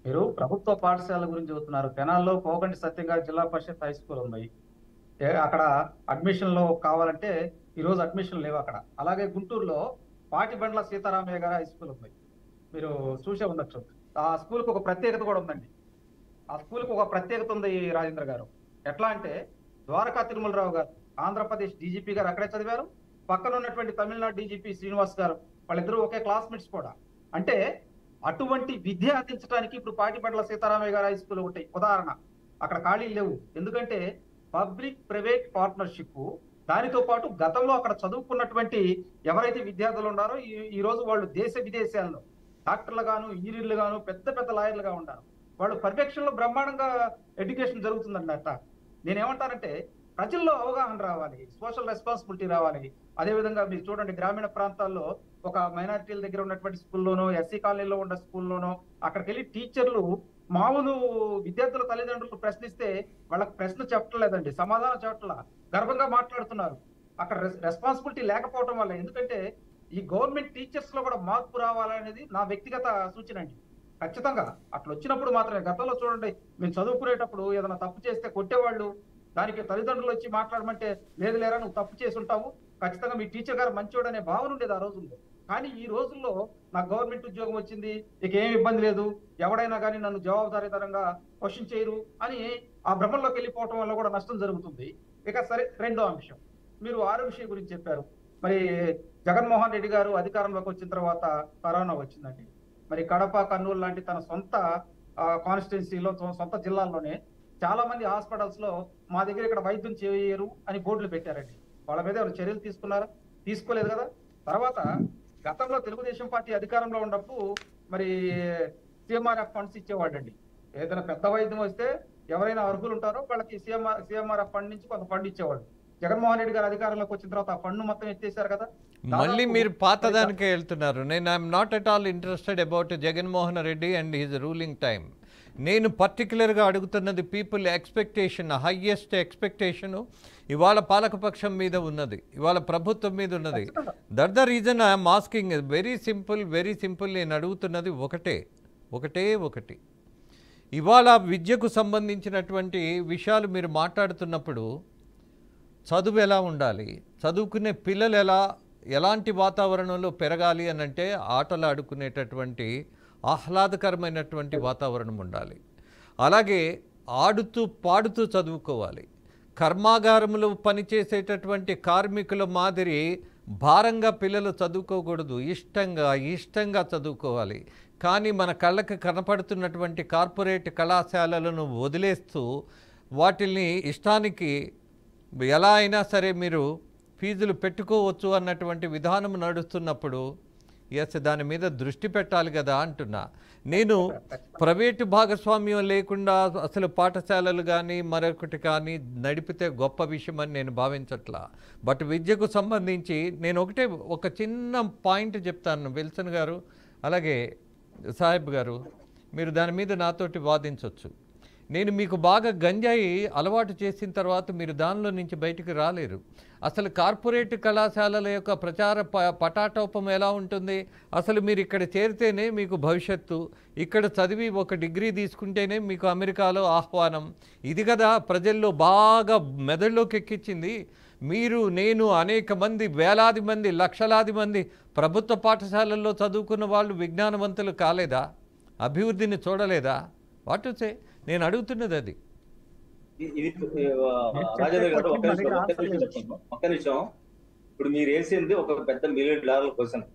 మీరు ప్రభుత్వ పాఠశాల గురించి చెబుతున్నారు. తెనాల్లో కోగంటి సత్యం గారి జిల్లా పరిషత్ హై స్కూల్ ఉంది. అక్కడ అడ్మిషన్లో కావాలంటే ఈరోజు అడ్మిషన్ లేవు అక్కడ. అలాగే గుంటూరులో పాటిబండ్ల సీతారామయ్య గారి హై స్కూల్ ఉంది, మీరు చూసే ఉండొచ్చు. ఆ స్కూల్కి ఒక ప్రత్యేకత కూడా ఉందండి. ఆ స్కూల్కి ఒక ప్రత్యేకత ఉంది రాజేంద్ర గారు. ఎట్లా అంటే ద్వారకా తిరుమలరావు గారు ఆంధ్రప్రదేశ్ డీజీపీ గారు అక్కడే చదివారు, పక్కన ఉన్నటువంటి తమిళనాడు డీజీపీ శ్రీనివాస్ గారు వాళ్ళిద్దరూ ఒకే క్లాస్మేట్స్ కూడా. అంటే అటువంటి విద్య అందించడానికి ఇప్పుడు పాటిబండ్ల సీతారామయ్య గారి హై స్కూల్ ఒకటి ఉదాహరణ. అక్కడ ఖాళీలు లేవు, ఎందుకంటే పబ్లిక్ ప్రైవేట్ పార్ట్నర్షిప్. దానితో పాటు గతంలో అక్కడ చదువుకున్నటువంటి ఎవరైతే విద్యార్థులు ఉన్నారో ఈ రోజు వాళ్ళు దేశ విదేశాల్లో డాక్టర్లు గాను, ఇంజనీర్లు గాను, పెద్ద పెద్ద లాయర్లుగా ఉన్నారు. వాళ్ళు పర్యవేక్షణలో బ్రహ్మాండంగా ఎడ్యుకేషన్ జరుగుతుందండి. అట్లా నేనేమంటానంటే ప్రజల్లో అవగాహన రావాలి, సోషల్ రెస్పాన్సిబిలిటీ రావాలి. అదేవిధంగా మీరు చూడండి, గ్రామీణ ప్రాంతాల్లో ఒక మైనారిటీల దగ్గర ఉన్నటువంటి స్కూల్లోనో, ఎస్సీ కాలనీలో ఉన్న స్కూల్లోనో అక్కడికి వెళ్ళి టీచర్లు మామూలు విద్యార్థుల తల్లిదండ్రులు ప్రశ్నిస్తే వాళ్ళకి ప్రశ్న చెప్పట్లేదండి, సమాధానం చెప్పట్లా, గర్వంగా మాట్లాడుతున్నారు. అక్కడ రెస్పాన్సిబిలిటీ లేకపోవడం వల్ల. ఎందుకంటే ఈ గవర్నమెంట్ టీచర్స్ లో కూడా మార్పు రావాలనేది నా వ్యక్తిగత సూచన అండి. ఖచ్చితంగా అట్లా వచ్చినప్పుడు మాత్రమే. గతంలో చూడండి, మేము చదువుకునేటప్పుడు ఏదైనా తప్పు చేస్తే కొట్టేవాళ్ళు, దానికి తల్లిదండ్రులు వచ్చి మాట్లాడమంటే లేదు లేరా నువ్వు తప్పు చేసి ఉంటావు, ఖచ్చితంగా మీ టీచర్ గారు మంచివాడు అనే భావన ఉండేది ఆ రోజుల్లో. కానీ ఈ రోజుల్లో నాకు గవర్నమెంట్ ఉద్యోగం వచ్చింది, ఇక ఏం ఇబ్బంది లేదు, ఎవడైనా కానీ నన్ను జవాబుదారీతనంగా క్వశ్చన్ చేయరు అని ఆ భ్రమంలోకి వెళ్ళిపోవటం వల్ల కూడా నష్టం జరుగుతుంది. ఇక సరే, రెండో అంశం, మీరు ఆరోగ్య గురించి చెప్పారు. మరి జగన్మోహన్ రెడ్డి గారు అధికారంలోకి వచ్చిన తర్వాత కరోనా వచ్చిందండి. మరి కడప, కర్నూలు లాంటి తన సొంత కాన్స్టిట్యున్సీలో, సొంత జిల్లాల్లోనే చాలా మంది హాస్పిటల్స్ లో మా దగ్గర ఇక్కడ వైద్యం చేయరు అని బోర్డులు పెట్టారండి. వాళ్ళ మీద ఎవరు చర్యలు తీసుకున్నారా? తీసుకోలేదు కదా. తర్వాత గతంలో తెలుగుదేశం పార్టీ అధికారంలో ఉన్నప్పుడు మరి సిఎంఆర్ఎఫ్ ఫండ్స్ ఇచ్చేవాడండి. ఏదైనా పెద్ద వైద్యం వస్తే ఎవరైనా అర్హులు ఉంటారో వాళ్ళకి సిఎంఆర్ఎఫ్ ఫండ్ నుంచి కొంత ఫండ్ ఇచ్చేవాడు. జగన్మోహన్ రెడ్డి గారు అధికారంలోకి వచ్చిన తర్వాత ఆ ఫండ్ మొత్తం ఎత్తేసారు కదా. మళ్ళీ మీరు పాతదానికే వెళ్తున్నారు. నేను I'm not at all interested about Jaganmohan Reddy and his ruling time. నేను పర్టికులర్గా అడుగుతున్నది పీపుల్ ఎక్స్పెక్టేషన్, హయ్యెస్ట్ ఎక్స్పెక్టేషను ఇవాళ పాలకపక్షం మీద ఉన్నది, ఇవాళ ప్రభుత్వం మీద ఉన్నది. That the reason I'm asking. Very simple. నేను అడుగుతున్నది ఒకటి. ఇవాళ విద్యకు సంబంధించినటువంటి విషయాలు మీరు మాట్లాడుతున్నప్పుడు చదువు ఎలా ఉండాలి, చదువుకునే పిల్లలు ఎలాంటి వాతావరణంలో పెరగాలి అని అంటే ఆటలు ఆడుకునేటటువంటి ఆహ్లాదకరమైనటువంటి వాతావరణం ఉండాలి. అలాగే ఆడుతూ పాడుతూ చదువుకోవాలి. కర్మాగారంలో పనిచేసేటటువంటి కార్మికుల మాదిరి భారంగా పిల్లలు చదువుకోకూడదు, ఇష్టంగా చదువుకోవాలి. కానీ మన కళ్ళకి కనపడుతున్నటువంటి కార్పొరేట్ కళాశాలలను వదిలేస్తూ వాటిని ఇష్టానికి ఎలా అయినా సరే మీరు ఫీజులు పెట్టుకోవచ్చు అన్నటువంటి విధానం నడుస్తున్నప్పుడు దాని మీద దృష్టి పెట్టాలి కదా అంటున్నా. నేను ప్రైవేటు భాగస్వామ్యం లేకుండా అసలు పాఠశాలలు కానీ మరొకటి కానీ నడిపితే గొప్ప విషయం అని నేను భావించట్లా. బట్ విద్యకు సంబంధించి నేను ఒక చిన్న పాయింట్ చెప్తాను విల్సన్ గారు, అలాగే సాహెబ్ గారు, మీరు దాని మీద నాతోటి వాదించవచ్చు. నేను మీకు బాగా గంజాయి అలవాటు చేసిన తర్వాత మీరు దానిలో నుంచి బయటికి రాలేరు. అసలు కార్పొరేట్ కళాశాలల యొక్క ప్రచార పటాటోపం ఎలా ఉంటుంది? అసలు మీరు ఇక్కడ చేరితేనే మీకు భవిష్యత్తు, ఇక్కడ చదివి ఒక డిగ్రీ తీసుకుంటేనే మీకు అమెరికాలో ఆహ్వానం, ఇది కదా ప్రజల్లో బాగా మెదడులోకి ఎక్కించింది. మీరు, నేను, అనేక మంది, వేలాది మంది, లక్షలాది మంది ప్రభుత్వ పాఠశాలల్లో చదువుకున్న వాళ్ళు విజ్ఞానవంతులు కాలేదా? అభివృద్ధిని చూడలేదా? What to say? నేను అడుగుతున్నది అది. రాజేంద్ర గారు ఒక్క నిమిషం. ఇప్పుడు మీరు వేసింది ఒక పెద్ద $1 మిలియన్ క్వశ్చన్,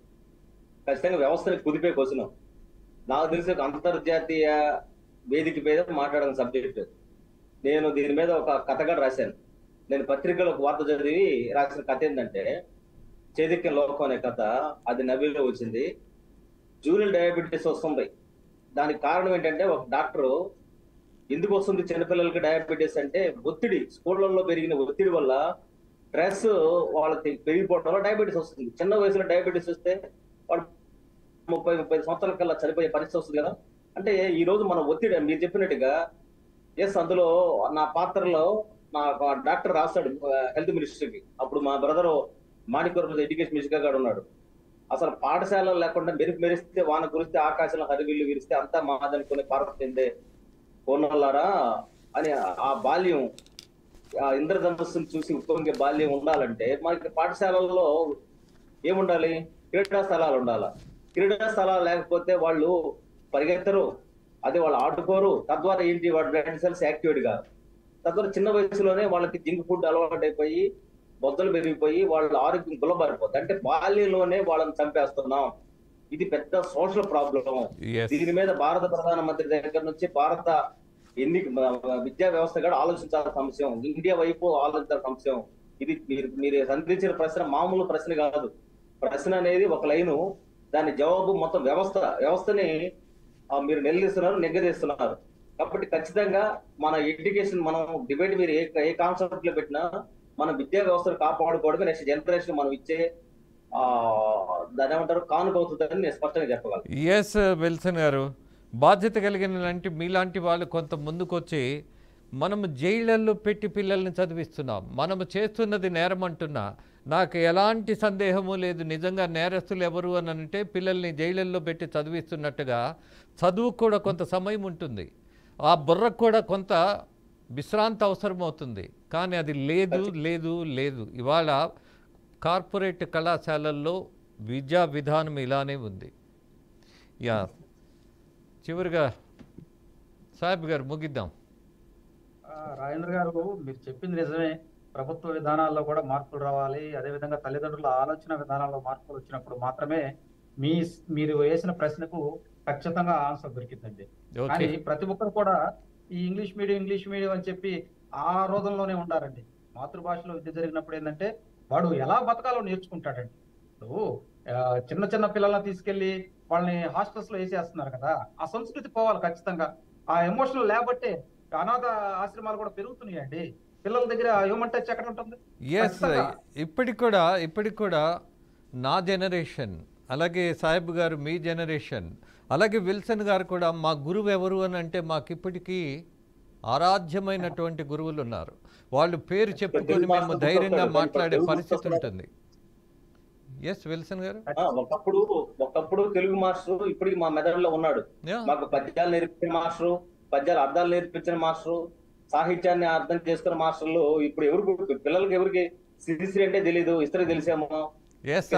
ఖచ్చితంగా వ్యవస్థని కుదిపే క్వశ్చన్. నాకు తెలిసి ఒక అంతర్జాతీయ వేదిక మీద మాట్లాడిన సబ్జెక్ట్. నేను దీని మీద ఒక కథ కూడా రాశాను. నేను పత్రికలో ఒక వార్త చదివి రాసిన కథ ఏంటంటే చేదిక్కిన లోకం అనే కథ. అది నవీలో వచ్చింది. జూనియర్ డయాబెటీస్ వస్తుంది. దానికి కారణం ఏంటంటే ఒక డాక్టరు ఎందుకు వస్తుంది చిన్నపిల్లలకి డయాబెటీస్ అంటే ఒత్తిడి, స్కూళ్ళల్లో పెరిగిన ఒత్తిడి వల్ల, స్ట్రెస్ వాళ్ళకి పెరిగిపోవడం వల్ల డయాబెటీస్ వస్తుంది. చిన్న వయసులో డయాబెటీస్ వస్తే వాళ్ళు 30 సంవత్సరాల కల్లా చనిపోయే పరిస్థితి వస్తుంది కదా. అంటే ఈ రోజు మన ఒత్తిడి మీరు చెప్పినట్టుగా అందులో నా పాత్రలో నా డాక్టర్ రాస్తాడు హెల్త్ మినిస్టర్కి. అప్పుడు మా బ్రదర్ మాణిక్వరం ఎడ్యుకేషన్ మినిస్టర్ గారు ఉన్నాడు. అసలు పాఠశాలలు లేకుండా మెరిస్తే వాన కురిస్తే ఆకాశంలో హరివిల్లు విరిస్తే అంతా మాదనుకునే భారత చెందే కోనల్లారా అని ఆ బాల్యం, ఆ ఇంద్రధనుస్సును చూసి ఉప్పొంగే బాల్యం ఉండాలంటే మనకి పాఠశాలల్లో ఏముండాలి? క్రీడా స్థలాలు ఉండాలి. క్రీడా స్థలాలు లేకపోతే వాళ్ళు పరిగెత్తరు, అదే వాళ్ళు ఆడుకోరు. తద్వారా ఏంటి, వాడు బ్రెయిన్ సెల్స్ యాక్టివేట్ గా, తద్వారా చిన్న వయసులోనే వాళ్ళకి జంక్ ఫుడ్ అలవాటు అయిపోయి బొద్దలు పెరిగిపోయి వాళ్ళ ఆరోగ్యం గుల్లబారిపోతుంది. అంటే బాల్యంలోనే వాళ్ళని చంపేస్తున్నాం. ఇది పెద్ద సోషల్ ప్రాబ్లం. దీని మీద భారత ప్రధానమంత్రి దగ్గర నుంచి భారత విద్యా వ్యవస్థ కూడా ఆలోచించాల్సిన అంశం, ఇండియా వైపు ఆలోచించాల్సిన అంశం. ఇది మీరు సంధించిన ప్రశ్న మామూలు ప్రశ్న కాదు. ప్రశ్న అనేది ఒక లైను, దాని జవాబు మొత్తం వ్యవస్థని మీరు నెగ్గదీస్తున్నారు. కాబట్టి ఖచ్చితంగా మన ఎడ్యుకేషన్, మనం డిబేట్ మీరు ఏ కాన్సెప్ట్ లో పెట్టినా మన విద్యా వ్యవస్థను కాపాడుకోవడమే నెక్స్ట్ జనరేషన్ మనం ఇచ్చే దాని ఏమంటారు కానుక అవుతుందని నేను స్పష్టంగా చెప్పగలను. విల్సన్ గారు, బాధ్యత కలిగిన మీలాంటి వాళ్ళు కొంత ముందుకొచ్చి మనము జైళ్లలో పెట్టి పిల్లల్ని చదివిస్తున్నాం, మనము చేస్తున్నది నేరం అంటున్నా. నాకు ఎలాంటి సందేహము లేదు. నిజంగా నేరస్తులు ఎవరు అని అంటే పిల్లల్ని జైళ్ళల్లో పెట్టి చదివిస్తున్నట్టుగా చదువుకు కూడా కొంత సమయం ఉంటుంది, ఆ బుర్రకు కూడా కొంత విశ్రాంతి అవసరం అవుతుంది. కానీ అది లేదు. ఇవాళ కార్పొరేట్ కళాశాలల్లో విద్యా విధానం ఇలానే ఉంది. చివరిగా సాహెబ్ గారు ముగిద్దాం. రాజేంద్ర గారు, మీరు చెప్పింది నిజమే. ప్రభుత్వ విధానాల్లో కూడా మార్పులు రావాలి. అదేవిధంగా తల్లిదండ్రుల ఆలోచన విధానాల్లో మార్పులు వచ్చినప్పుడు మాత్రమే మీరు వేసిన ప్రశ్నకు ఖచ్చితంగా ఆన్సర్ దొరికిందండి. కానీ ప్రతి ఒక్కరు కూడా ఈ ఇంగ్లీష్ మీడియం అని చెప్పి ఆ రోజుల్లోనే ఉండారండి. మాతృభాషలో విద్య జరిగినప్పుడు ఏంటంటే వాడు ఎలా బతకాలో నేర్చుకుంటాడండి. ఇప్పుడు చిన్న పిల్లల్ని తీసుకెళ్లి వాళ్ళని హాస్టల్స్ లో వేసేస్తున్నారు కదా, ఆ సంస్కృతి పోవాలి ఖచ్చితంగా. ఆ ఎమోషనల్ లేబట్టే అనాథ ఆశ్రమాలు కూడా పెరుగుతున్నాయండి. పిల్లల దగ్గర హ్యూమన్ టచ్ ఎక్కడ ఉంటుంది? ఇప్పటికి కూడా నా జనరేషన్, అలాగే సాహెబ్ గారు మీ జనరేషన్, అలాగే విల్సన్ గారు కూడా మా గురువు ఎవరు అని అంటే మాకు ఇప్పటికీ ఆరాధ్యమైనటువంటి గురువులు ఉన్నారు. వాళ్ళు పేరు చెప్పుకొని మేము ధైర్యంగా మాట్లాడే పరిస్థితి ఉంటుంది. విల్సన్ గారు, ఒకప్పుడు తెలుగు మాస్టర్ ఇప్పటికి మా మెదడులో ఉన్నాడు. మాకు పద్యాలు నేర్పించిన మాస్టరు, పద్యాల అర్థాలు నేర్పించిన మాస్టరు, సాహిత్యాన్ని అర్థం చేసుకున్న మాస్టర్లు ఇప్పుడు పిల్లలకి ఎవరికి శ్రీశ్రీ అంటే తెలీదు, ఇస్త్రీ తెలిసేమో.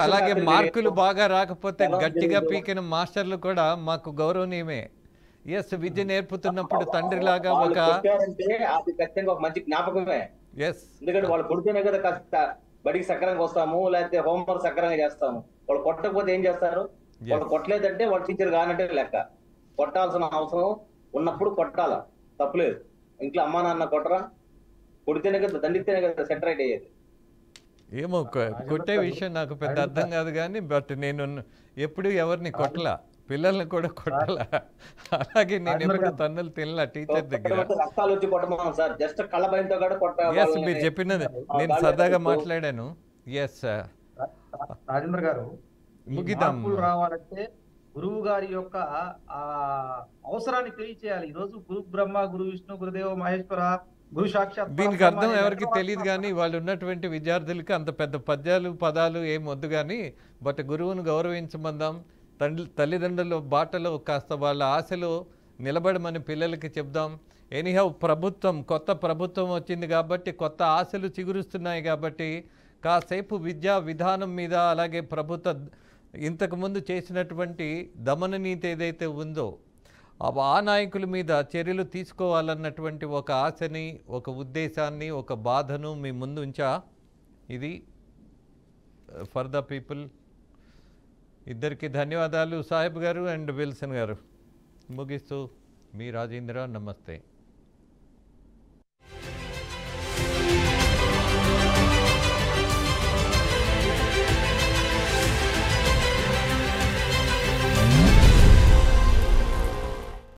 అలాగే మార్కులు బాగా రాకపోతే గట్టిగా పీకిన మాస్టర్లు కూడా మాకు గౌరవనీయమే. విద్య నేర్పుతున్నప్పుడు తండ్రిలాగా అది ఖచ్చితంగా ఒక మంచి జ్ఞాపకమే. ఎందుకంటే వాళ్ళు కొడుతూనే కదా కాస్త బడికి సక్రంగా వస్తాము, లేకపోతే హోంవర్క్ సక్రంగా చేస్తాము. వాళ్ళు కొట్టకపోతే ఏం చేస్తారు? వాళ్ళు కొట్టలేదంటే వాళ్ళు టీచర్ కానంటే లెక్క. కొట్టాల్సిన అవసరం ఉన్నప్పుడు కొట్టాల, తప్పులేదు. ఇంట్లో అమ్మా నాన్న కొట్టరా? కొడితేనే కదా, దండితేనే కదా సెటరైట్ అయ్యేది. ఏమో కొట్టే విషయం నాకు పెద్ద అర్థం కాదు కానీ, బట్ నేను ఎప్పుడు ఎవరిని కొట్టలా, పిల్లల్ని కూడా కొట్టలా. అలాగే నేను ఎప్పుడు తన్నులు తినలా టీచర్ దగ్గర. రక్తాలు వచ్చి కొట్టమన్నాం సార్, జస్ట్ కళ్ళ భయంతో కూడా ఎస్, మీరు చెప్పినది నేను సరదాగా మాట్లాడాను. ఎస్ రాజేంద్ర గారు, ముగిద్దాం. మార్పులు రావాలంటే గురువు గారి యొక్క ఆ అవసరాన్ని తెలియచేయాలి. ఈ రోజు గురు బ్రహ్మ, గురు విష్ణు, గురుదేవ మహేశ్వర, గురు సాక్షాత్ దీనికి అర్థం ఎవరికి తెలియదు కానీ, వాళ్ళు ఉన్నటువంటి విద్యార్థులకి అంత పెద్ద పద్యాలు పదాలు ఏం వద్దు కానీ, బట్ గురువును గౌరవించమందాం. తల్లిదండ్రుల బాటలో కాస్త వాళ్ళ ఆశలో నిలబడమని పిల్లలకి చెప్దాం. ఎనీహౌ కొత్త ప్రభుత్వం వచ్చింది కాబట్టి, కొత్త ఆశలు చిగురుస్తున్నాయి కాబట్టి, కాసేపు విద్యా విధానం మీద, అలాగే ఇంతకుముందు చేసినటువంటి దమన నీతి ఏదైతే ఉందో ఆ నాయకుల మీద చర్యలు తీసుకోవాలన్నటువంటి ఒక ఆశని, ఒక ఉద్దేశాన్ని, ఒక బాధను మీ ముందు ఉంచా. ఇది ఫర్ ద పీపుల్. ఇద్దరికి ధన్యవాదాలు, సాహెబ్ గారు అండ్ విల్సన్ గారు. ముగిస్తూ మీ రాజేంద్ర, నమస్తే.